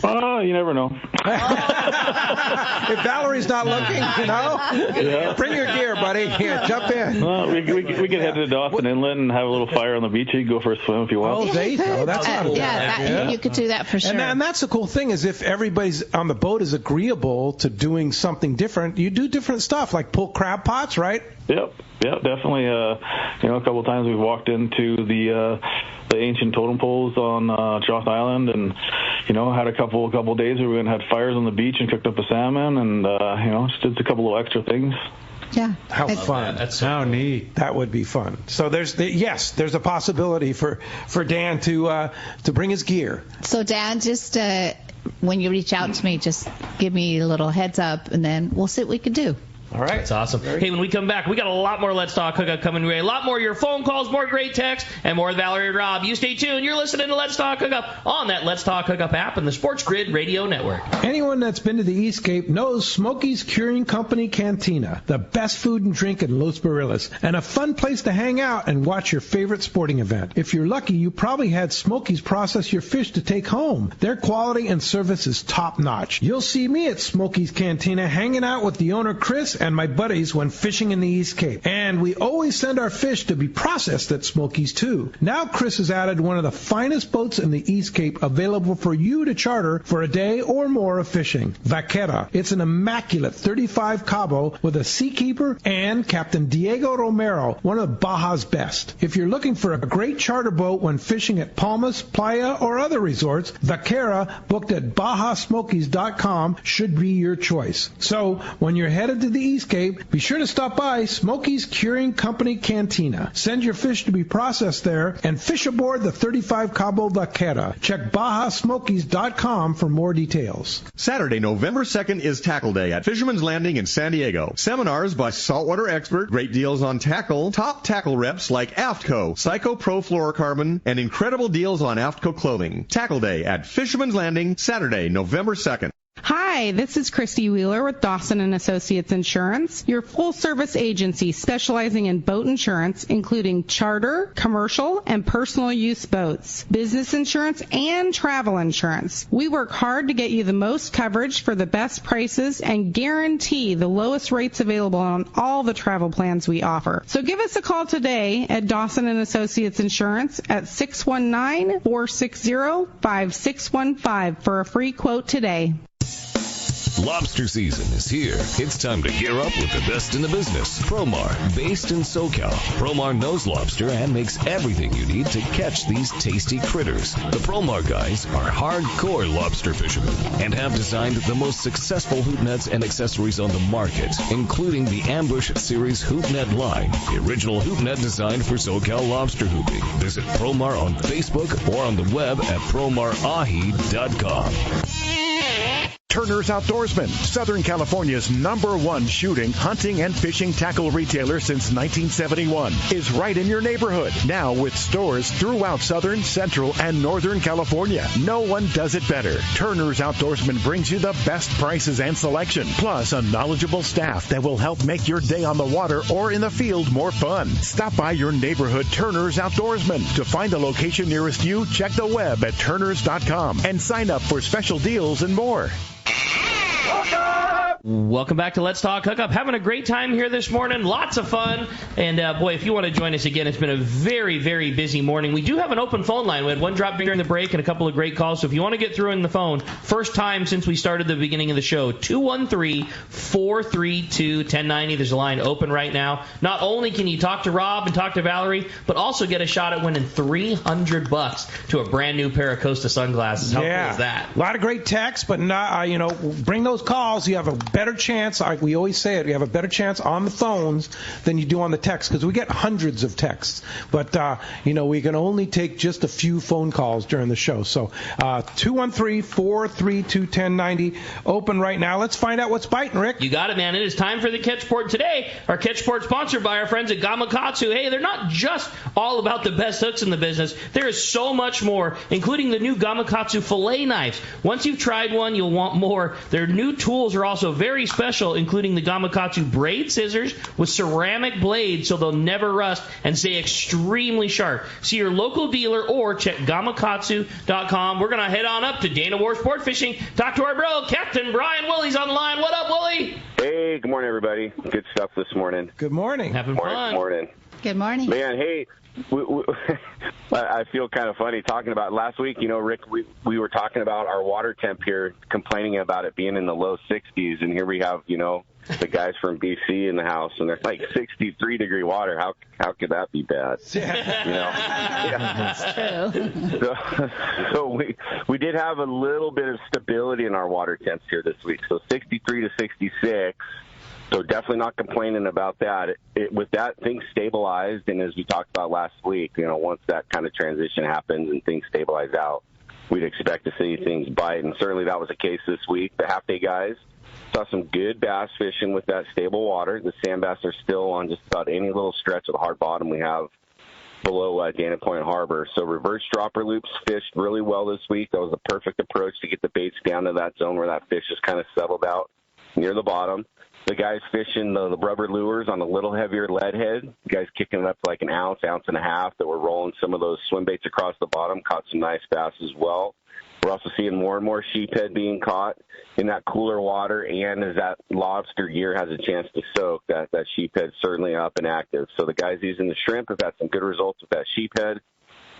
You never know. If Valerie's not looking, bring your gear, buddy. Yeah, jump in. Well, we could head to Dawson Inlet and have a little fire on the beach. You can go for a swim if you want. Oh, there you go. That's not bad. You could do that for sure. And that's the cool thing is if everybody's on the boat is agreeable to doing something different, you do different stuff, like pull crab pots, right? Yep, definitely. A couple of times we've walked into the ancient totem poles on Joth Island, and had a couple of days where we had fires on the beach and cooked up a salmon, and just did a couple of extra things. Yeah. How fun. That's so neat. That would be fun. So there's a possibility for Dan to bring his gear. So Dan, just when you reach out to me, just give me a little heads up, and then we'll see what we can do. All right. That's awesome. Hey, when we come back, we got a lot more Let's Talk Hookup coming your way. A lot more of your phone calls, more great texts, and more Valerie and Rob. You stay tuned. You're listening to Let's Talk Hookup on that Let's Talk Hookup app and the Sports Grid Radio Network. Anyone that's been to the East Cape knows Smokey's Curing Company Cantina, the best food and drink in Los Barriles, and a fun place to hang out and watch your favorite sporting event. If you're lucky, you probably had Smokey's process your fish to take home. Their quality and service is top-notch. You'll see me at Smokey's Cantina hanging out with the owner, Chris, and my buddies when fishing in the East Cape. And we always send our fish to be processed at Smokey's too. Now Chris has added one of the finest boats in the East Cape available for you to charter for a day or more of fishing. Vaquera. It's an immaculate 35 Cabo with a Seakeeper and Captain Diego Romero, one of Baja's best. If you're looking for a great charter boat when fishing at Palmas, Playa, or other resorts, Vaquera, booked at BajaSmokies.com, should be your choice. So when you're headed to the East Cape, be sure to stop by Smokey's Curing Company Cantina. Send your fish to be processed there and fish aboard the 35 Cabo Vaquera. Check BajaSmokies.com for more details. Saturday, November 2nd is Tackle Day at Fisherman's Landing in San Diego. Seminars by saltwater expert, great deals on tackle, top tackle reps like Aftco, Psycho Pro Fluorocarbon, and incredible deals on Aftco clothing. Tackle Day at Fisherman's Landing, Saturday, November 2nd. Hi, this is Christy Wheeler with Dawson & Associates Insurance, your full-service agency specializing in boat insurance, including charter, commercial, and personal use boats, business insurance, and travel insurance. We work hard to get you the most coverage for the best prices and guarantee the lowest rates available on all the travel plans we offer. So give us a call today at Dawson & Associates Insurance at 619-460-5615 for a free quote today. Lobster season is here. It's time to gear up with the best in the business. Promar, based in SoCal. Promar knows lobster and makes everything you need to catch these tasty critters. The Promar guys are hardcore lobster fishermen and have designed the most successful hoop nets and accessories on the market, including the Ambush Series hoop net line, the original hoop net designed for SoCal lobster hooping. Visit Promar on Facebook or on the web at promarahi.com. Turner's Outdoorsman, Southern California's #1 shooting, hunting, and fishing tackle retailer since 1971, is right in your neighborhood. Now with stores throughout Southern, Central, and Northern California. No one does it better. Turner's Outdoorsman brings you the best prices and selection, plus a knowledgeable staff that will help make your day on the water or in the field more fun. Stop by your neighborhood Turner's Outdoorsman. To find the location nearest you, check the web at turners.com and sign up for special deals and more. Welcome back to Let's Talk Hookup. Having a great time here this morning. Lots of fun. And, boy, if you want to join us again, it's been a very, very busy morning. We do have an open phone line. We had one drop during the break and a couple of great calls. So if you want to get through in the phone, first time since we started the beginning of the show, 213-432-1090. There's a line open right now. Not only can you talk to Rob and talk to Valerie, but also get a shot at winning $300 to a brand new pair of Costa sunglasses. How cool is that? A lot of great texts, but not, bring those calls. You have a better chance, we always say it, you have a better chance on the phones than you do on the text, because we get hundreds of texts. But, we can only take just a few phone calls during the show. So 213-432-1090, open right now. Let's find out what's biting, Rick. You got it, man. It is time for the Catch Port today. Our Catch Port sponsored by our friends at Gamakatsu. Hey, they're not just all about the best hooks in the business. There is so much more, including the new Gamakatsu fillet knives. Once you've tried one, you'll want more. Their new tools are also very special, including the Gamakatsu braid scissors with ceramic blades so they'll never rust and stay extremely sharp. See your local dealer or check Gamakatsu.com. We're going to head on up to Dana War Sport Fishing. Talk to our bro, Captain Brian Willie's on the line. What up, Willie? Hey, good morning, everybody. Good stuff this morning. Good morning. Having fun. Morning. Good morning. Man, hey, I feel kind of funny talking about last week. Rick, we were talking about our water temp here, complaining about it being in the low 60s, and here we have, the guys from BC in the house, and they're like 63-degree water. How could that be bad? That's true. So we did have a little bit of stability in our water temps here this week. So 63 to 66. So definitely not complaining about that. With that, things stabilized, and as we talked about last week, once that kind of transition happens and things stabilize out, we'd expect to see things bite, and certainly that was the case this week. The half-day guys saw some good bass fishing with that stable water. The sand bass are still on just about any little stretch of the hard bottom we have below Dana Point Harbor. So reverse dropper loops fished really well this week. That was a perfect approach to get the baits down to that zone where that fish is kind of settled out near the bottom. The guys fishing the rubber lures on a little heavier lead head, guys kicking it up to like an ounce and a half, that were rolling some of those swim baits across the bottom, caught some nice bass as well. We're also seeing more and more sheephead being caught in that cooler water, and as that lobster gear has a chance to soak, that sheephead's certainly up and active. So the guys using the shrimp have had some good results with that sheephead.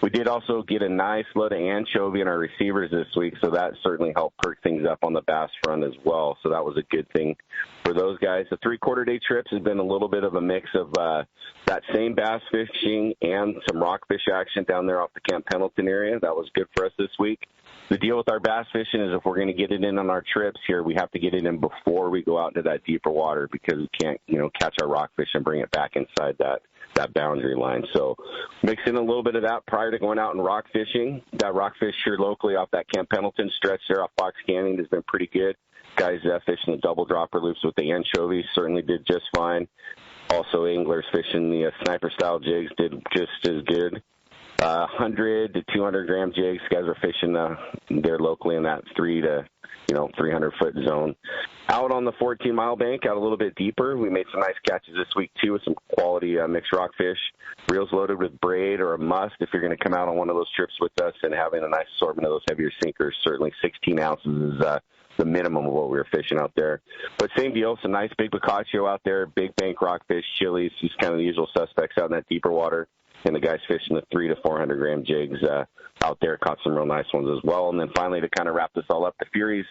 We did also get a nice load of anchovy in our receivers this week, so that certainly helped perk things up on the bass front as well. So that was a good thing for those guys. The 3/4 day trips has been a little bit of a mix of that same bass fishing and some rockfish action down there off the Camp Pendleton area. That was good for us this week. The deal with our bass fishing is if we're going to get it in on our trips here, we have to get it in before we go out into that deeper water, because we can't, catch our rockfish and bring it back inside that boundary line. So mix in a little bit of that prior to going out and rock fishing. That rockfish here locally off that Camp Pendleton stretch there off Fox Canyon has been pretty good. Guys fishing the double dropper loops with the anchovies certainly did just fine. Also, anglers fishing the sniper style jigs did just as good. 100 to 200 gram jigs, guys are fishing there locally in that 3 to 300-foot zone. Out on the 14-mile bank, out a little bit deeper, we made some nice catches this week, too, with some quality mixed rockfish. Reels loaded with braid or a must if you're going to come out on one of those trips with us, and having a nice assortment of those heavier sinkers. Certainly 16 ounces is the minimum of what we were fishing out there. But same deal, some nice big bocaccio out there, big bank rockfish, chilies, just kind of the usual suspects out in that deeper water. And the guys fishing the 300 to 400-gram jigs out there caught some real nice ones as well. And then finally, to kind of wrap this all up, the Furies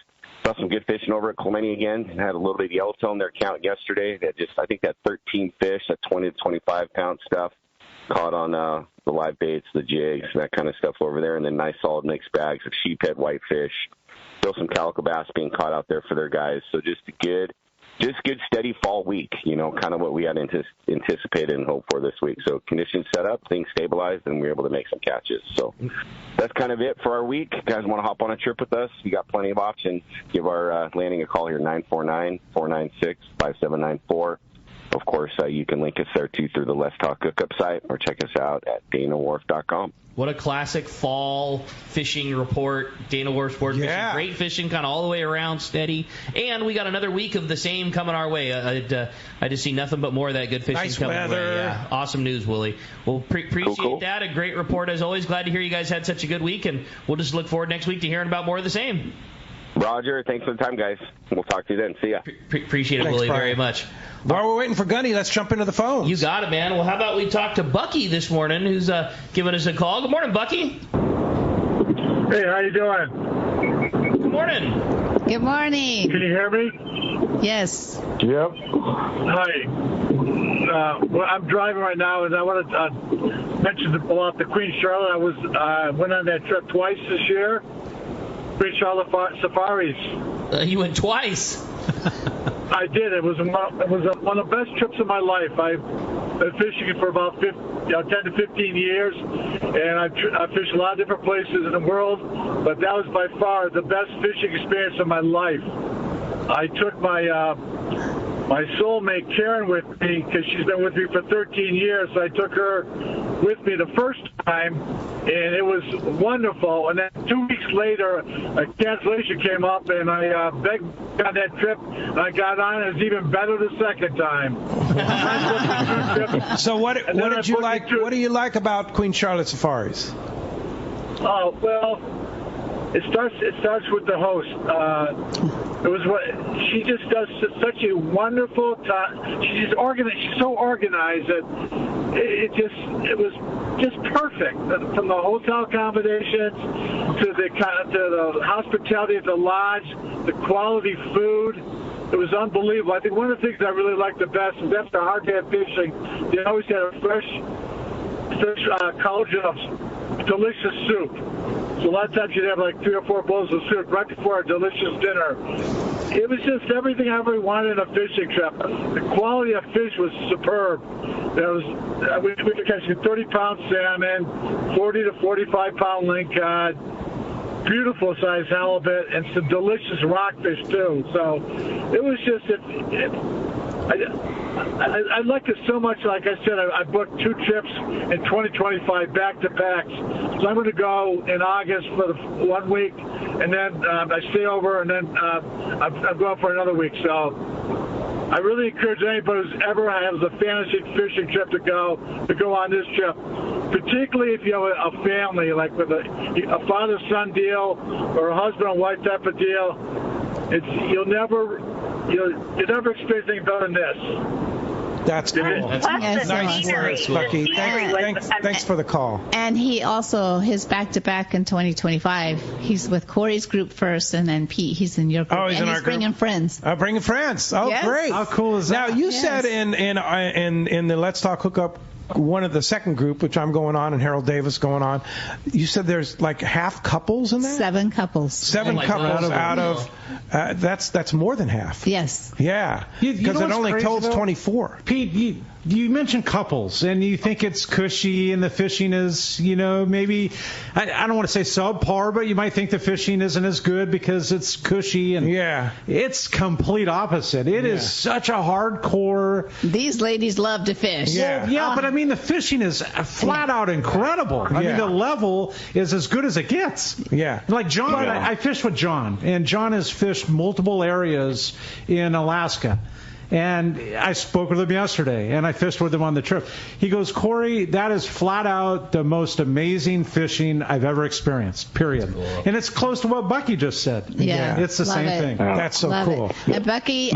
saw some good fishing over at Clementi again. Had a little bit of yellowtail in their count yesterday. They had I think that 13 fish, that 20 to 25-pound stuff, caught on the live baits, the jigs, that kind of stuff over there. And then nice solid mixed bags of sheephead whitefish. Still some calico bass being caught out there for their guys. So just good, steady fall week, kind of what we had anticipated and hoped for this week. So conditions set up, things stabilized, and we were able to make some catches. So that's kind of it for our week. You guys want to hop on a trip with us? You got plenty of options. Give our landing a call here, 949-496-5794. Of course, you can link us there, too, through the Let's Talk Hookup site, or check us out at DanaWharf.com. What a classic fall fishing report. Dana Wharf Sport Fishing. Great fishing, kind of all the way around, steady. And we got another week of the same coming our way. I just see nothing but more of that good fishing nice coming weather. our way. Yeah, awesome news, Willie. We'll appreciate that. A great report as always. Glad to hear you guys had such a good week, and we'll just look forward next week to hearing about more of the same. Roger, thanks for the time, guys. We'll talk to you then. See ya. Appreciate it, Willie, very much. While we're waiting for Gunny, let's jump into the phones. You got it, man. Well, how about we talk to Bucky this morning, who's giving us a call. Good morning, Bucky. Hey, how you doing? Good morning. Good morning. Can you hear me? Yes. Yep. Hi. Well, I'm driving right now, and I want to mention about the Queen Charlotte. I went on that trip twice this year. Queen Charlotte Safaris. You went twice. I did. It was one of the best trips of my life. I've been fishing for about 10 to 15 years, and I've fished a lot of different places in the world, but that was by far the best fishing experience of my life. I took my soulmate Karen with me because she's been with me for 13 years. So I took her with me the first time, and it was wonderful. And then 2 weeks later, a cancellation came up, and I begged on that trip, and I got on, and it was even better the second time. So what did you like? What do you like about Queen Charlotte Safaris? Oh, well, it starts with the host. She just does such a wonderful time. She's organized. She's so organized that it was just perfect. From the hotel accommodations to the hospitality at the lodge, the quality food. It was unbelievable. I think one of the things I really liked the best is after a hard day of fishing, they always had a fresh cauldron of delicious soup. So a lot of times you'd have like 3 or 4 bowls of soup right before a delicious dinner. It was just everything I ever wanted in a fishing trip. The quality of fish was superb. We were catching 30-pound salmon, 40 to 45-pound lingcod, beautiful sized halibut, and some delicious rockfish too. So it was just I liked it so much. Like I said, I booked 2 trips in 2025 back-to-backs. So I'm going to go in August for the 1 week, and then I stay over, and then I'm going for another week. So I really encourage anybody who's ever has a fantasy fishing trip to go on this trip, particularly if you have a family, like with a father-son deal or a husband and wife type of deal. You'll never experience anything better than this. That's cool. Nice words, Bucky. Thanks for the call. And he also, his back-to-back in 2025, he's with Corey's group first, and then Pete, he's in your group. Oh, he's in our group. Bringing friends. Bringing friends. Oh, yes. Great. How cool is that? Now, you said in the Let's Talk Hookup, one of the second group, which I'm going on, and Harold Davis going on, you said there's like half couples in there? 7 couples. 7 couples out of that's more than half. Yes. Yeah. Because it only tolls 24. Pete, you mentioned couples, and you think it's cushy, and the fishing is, maybe, I don't want to say subpar, but you might think the fishing isn't as good because it's cushy. And yeah. It's complete opposite. It is such a hardcore. These ladies love to fish. Yeah, but I mean, the fishing is flat out incredible. I mean, the level is as good as it gets. Yeah. Like John, I fished with John, and John is fished multiple areas in Alaska. And I spoke with him yesterday, and I fished with him on the trip. He goes, Corey, that is flat out the most amazing fishing I've ever experienced, period. Cool. And it's close to what Bucky just said. Yeah. It's the same thing. Yeah. That's so cool. And Bucky,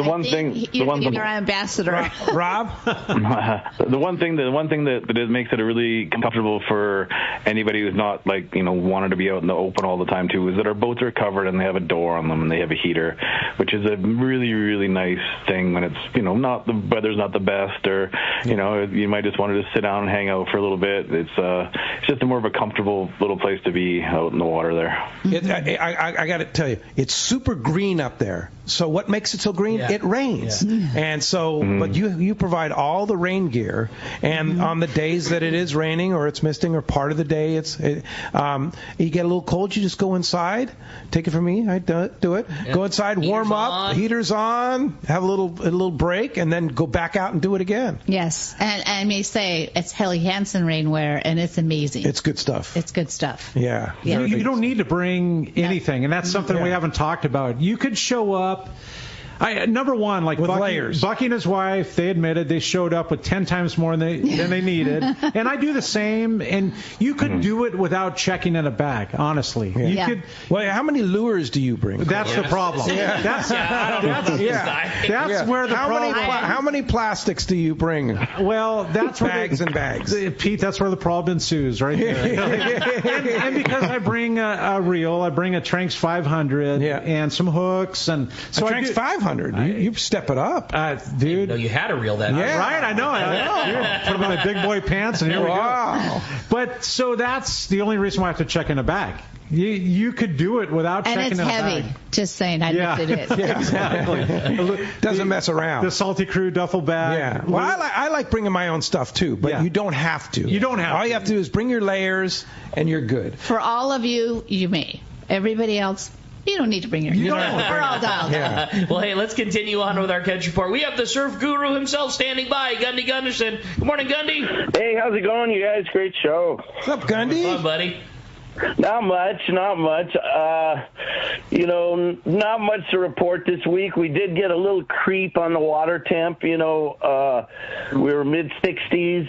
you're our ambassador. Rob? The one thing that makes it really comfortable for anybody who's not wanted to be out in the open all the time too is that our boats are covered and they have a door on them and they have a heater, which is a really, really nice thing when it's not the weather's not the best, or you might just want to just sit down and hang out for a little bit. It's just a more of a comfortable little place to be out in the water there. I got to tell you, it's super green up there. So what makes it so green? Yeah. It rains, and so but you provide all the rain gear, and on the days that it is raining or it's misting or part of the day you get a little cold, you just go inside. Take it from me, I do it. Yeah. Go inside, warm up, heaters on, have a little break, and then go back out and do it again. Yes, and I may say it's Helly Hansen rainwear, and it's amazing. It's good stuff. Yeah. You don't need to bring anything, and that's something we haven't talked about. You could show up. Number one, like with Bucky, layers. Bucky and his wife, they admitted they showed up with 10 times more than they needed. And I do the same, and you could do it without checking in a bag, honestly. Yeah. You could. Well, how many lures do you bring? That's the problem. Yeah. That's where the problem. How many plastics do you bring? Well, that's where bags and bags. Pete, that's where the problem ensues, right there. and because I bring a reel, I bring a Tranx 500 and some hooks, and so a Tranx 500. You step it up, dude. No, you had a reel that night. Right, I know. Put them in my big boy pants, and here we go. But so that's the only reason why I have to check in a bag. You could do it without checking in a bag. And it's heavy. Just saying, I lifted it. Yeah, exactly. Doesn't mess around. The Salty Crew duffel bag. Yeah. Well, I like bringing my own stuff too, but you don't have to. You don't have to. All you have to do is bring your layers, and you're good. For all of you, you may. Everybody else, you don't need to bring your own. We're all dialed up. Well, hey, let's continue on with our catch report. We have the surf guru himself standing by, Gundy Gunderson. Good morning, Gundy. Hey, how's it going, you guys? Great show. What's up, Gundy? What's up, buddy? Not much. Not much to report this week. We did get a little creep on the water temp. We were mid-60s,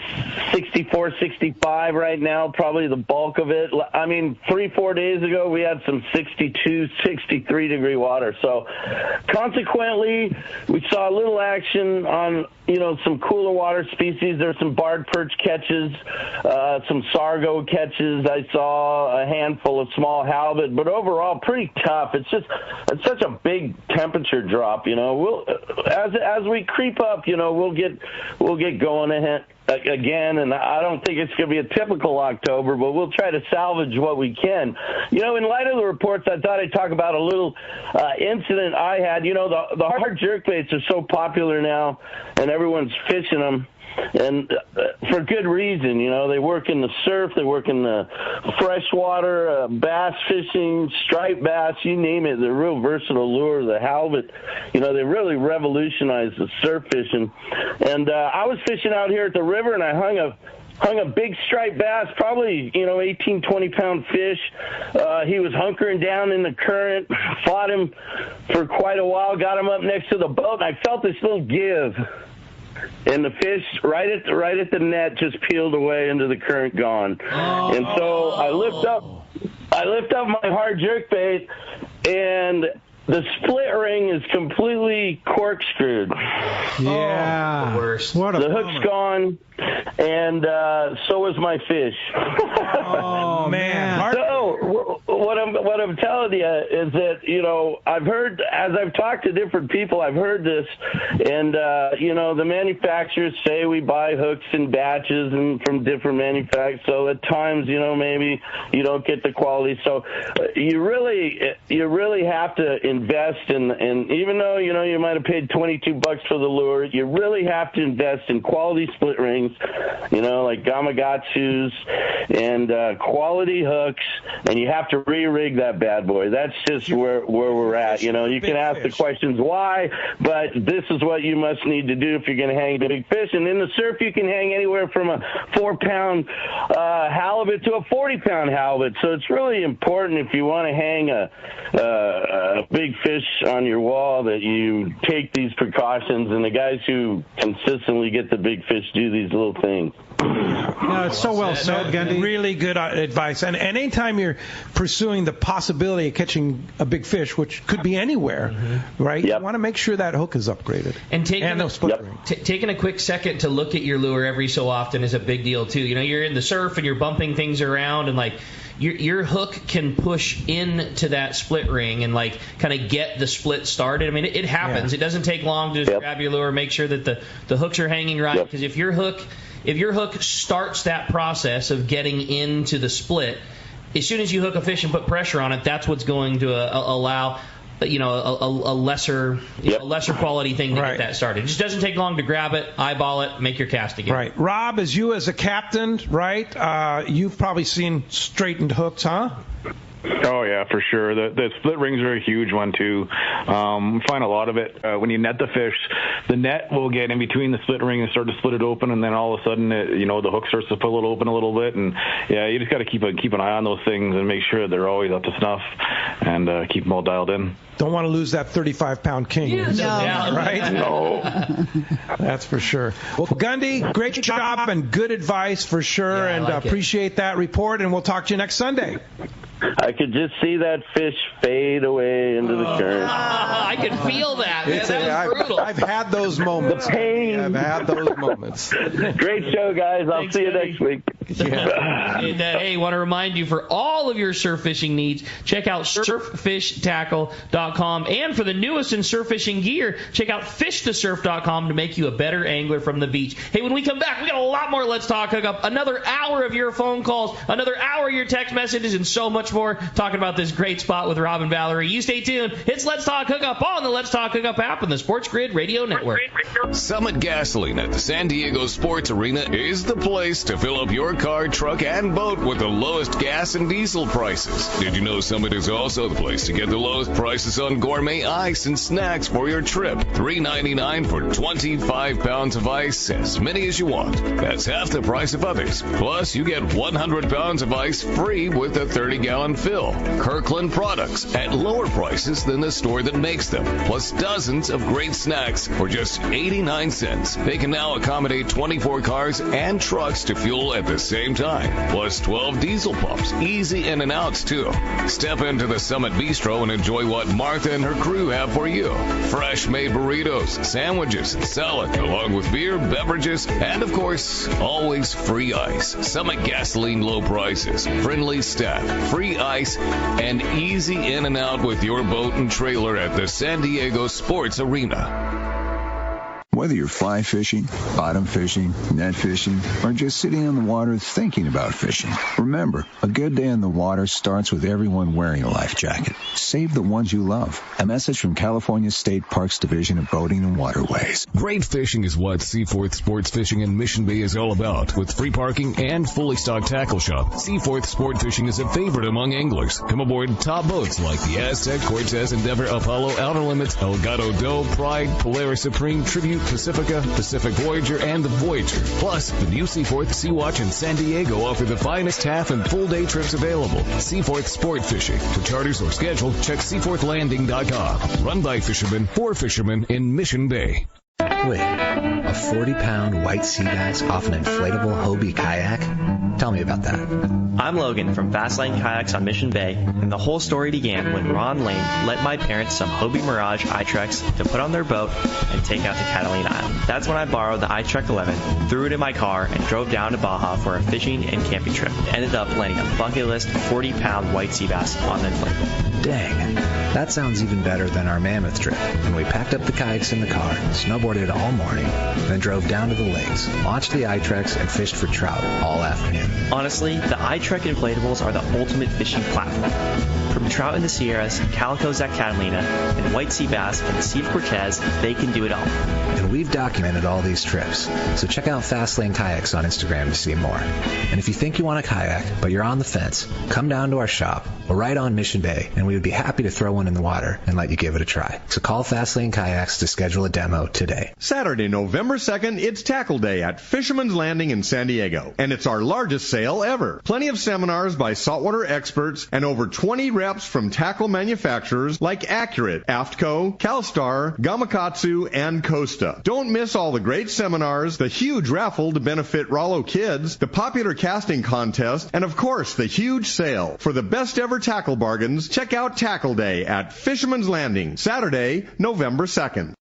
64, 65 right now, probably the bulk of it. I mean, 3-4 days ago, we had some 62, 63-degree water. So, consequently, we saw a little action on, some cooler water species. There's some barred perch catches, some sargo catches. I saw a handful of small halibut, but overall pretty tough. It's such a big temperature drop. We'll as we creep up, we'll get going ahead again, and I don't think it's going to be a typical October, but we'll try to salvage what we can. In light of the reports, I thought I'd talk about a little incident I had. The hard jerkbaits are so popular now, and everyone's fishing them. And for good reason, they work in the surf, they work in the freshwater, bass fishing, striped bass, you name it. They're real versatile lures. The halibut, they really revolutionized the surf fishing. And I was fishing out here at the river, and I hung a big striped bass, probably, 18, 20-pound fish. He was hunkering down in the current, fought him for quite a while, got him up next to the boat, and I felt this little give. And the fish right at the net just peeled away into the current, gone. Oh. And so I lift up my hard jerkbait, and the split ring is completely corkscrewed. Yeah. The worst. The hook's gone, and so is my fish. Oh, man. So what I'm telling you is that, I've heard, as I've talked to different people, I've heard this, and, the manufacturers say we buy hooks in batches and from different manufacturers, so at times, maybe you don't get the quality. So you really have to invest in even though, you might have paid $22 for the lure, you really have to invest in quality split rings, like Gamakatsus and quality hooks, and you have to re-rig that bad boy. That's just where we're at. You know, you can ask the questions why, but this is what you must need to do if you're going to hang the big fish. And in the surf, you can hang anywhere from a 4-pound halibut to a 40-pound halibut. So it's really important if you want to hang a big fish on your wall that you take these precautions. And the guys who consistently get the big fish do these little things. No, it's so well said, Gundy. Really good advice. And anytime you're pursuing the possibility of catching a big fish, which could be anywhere, right? You want to make sure that hook is upgraded. And taking a quick second to look at your lure every so often is a big deal, too. You know, you're in the surf and you're bumping things around, and, like, your hook can push into that split ring and, like, kind of get the split started. I mean, it happens. It doesn't take long to just grab your lure, make sure that the hooks are hanging right, because if your hook starts that process of getting into the split, as soon as you hook a fish and put pressure on it, that's what's going to allow, you know, a lesser quality thing to get that started. It just doesn't take long to grab it, eyeball it, make your cast again. Right. Rob, as a captain, right, you've probably seen straightened hooks, huh? Oh, yeah, for sure. The split rings are a huge one, too. We find a lot of it. When you net the fish, the net will get in between the split ring and start to split it open, and then all of a sudden, the hook starts to pull it open a little bit. And, yeah, you just got to keep an eye on those things and make sure they're always up to snuff and keep them all dialed in. Don't want to lose that 35-pound king. Right? No. That's for sure. Well, Gundy, great job and good advice for sure, and appreciate that report, and we'll talk to you next Sunday. I could just see that fish fade away into the current. I can feel that. That was brutal. I've had those moments. The pain. I've had those moments. Great show, guys. I'll see you next week. And, hey, want to remind you, for all of your surf fishing needs, check out surffishtackle.com. And for the newest in surf fishing gear, check out fishthesurf.com to make you a better angler from the beach. Hey, when we come back, we got a lot more Let's Talk Hookup, another hour of your phone calls, another hour of your text messages, and so much more, talking about this great spot with Rob and Valerie. You stay tuned. It's Let's Talk Hookup on the Let's Talk Hookup app and the Sports Grid Radio Network. Summit Gasoline at the San Diego Sports Arena is the place to fill up your car, truck, and boat with the lowest gas and diesel prices. Did you know Summit is also the place to get the lowest prices on gourmet ice and snacks for your trip? $3.99 for 25 pounds of ice, as many as you want. That's half the price of others. Plus, you get 100 pounds of ice free with a 30-gallon fill. Kirkland products at lower prices than the store that makes them. Plus dozens of great snacks for just 89 cents. They can now accommodate 24 cars and trucks to fuel at the same time. Plus 12 diesel pumps. Easy in and outs, too. Step into the Summit Bistro and enjoy what Martha and her crew have for you. Fresh-made burritos, sandwiches, and salad, along with beer, beverages, and, of course, always free ice. Summit Gasoline low prices, friendly staff, free ice, and easy in and out with your boat and trailer at the San Diego Sports Arena. Whether you're fly fishing, bottom fishing, net fishing, or just sitting on the water thinking about fishing, remember, a good day on the water starts with everyone wearing a life jacket. Save the ones you love. A message from California State Parks Division of Boating and Waterways. Great fishing is what Seaforth Sports Fishing in Mission Bay is all about. With free parking and fully stocked tackle shop, Seaforth Sport Fishing is a favorite among anglers. Come aboard top boats like the Aztec, Cortez, Endeavor, Apollo, Outer Limits, Elgato Doe, Pride, Polaris Supreme, Tribute, Pacifica, Pacific Voyager, and the Voyager. Plus, the new Seaforth, Sea-Watch, and San Diego offer the finest half and full day trips available. Seaforth Sport Fishing. For charters or schedule, check seaforthlanding.com. Run by fishermen for fishermen in Mission Bay. Wait, a 40-pound white sea bass off an inflatable Hobie kayak? Tell me about that. I'm Logan from Fastlane Kayaks on Mission Bay, and the whole story began when Ron Lane lent my parents some Hobie Mirage iTrex to put on their boat and take out to Catalina Island. That's when I borrowed the iTrek 11, threw it in my car, and drove down to Baja for a fishing and camping trip. Ended up landing a bucket list 40-pound white sea bass on an inflatable. Dang, that sounds even better than our Mammoth trip, when we packed up the kayaks in the car, snowboarded all morning, then drove down to the lakes, launched the iTrex, and fished for trout all afternoon. Honestly, the iTrek inflatables are the ultimate fishing platform. From trout in the Sierras, calicos at Catalina, and white sea bass at the Sea of Cortez, they can do it all. And we've documented all these trips. So check out Fastlane Kayaks on Instagram to see more. And if you think you want a kayak, but you're on the fence, come down to our shop. We're right on Mission Bay, and we would be happy to throw one in the water and let you give it a try. So call Fastlane Kayaks to schedule a demo today. Saturday, November 2nd, it's Tackle Day at Fisherman's Landing in San Diego. And it's our largest sale ever. Plenty of seminars by saltwater experts and over 20 reps from tackle manufacturers like Accurate, Aftco, Calstar, Gamakatsu, and Costa. Don't miss all the great seminars, the huge raffle to benefit Rollo Kids, the popular casting contest, and of course the huge sale. For the best ever tackle bargains, check out Tackle Day at Fisherman's Landing, Saturday, November 2nd.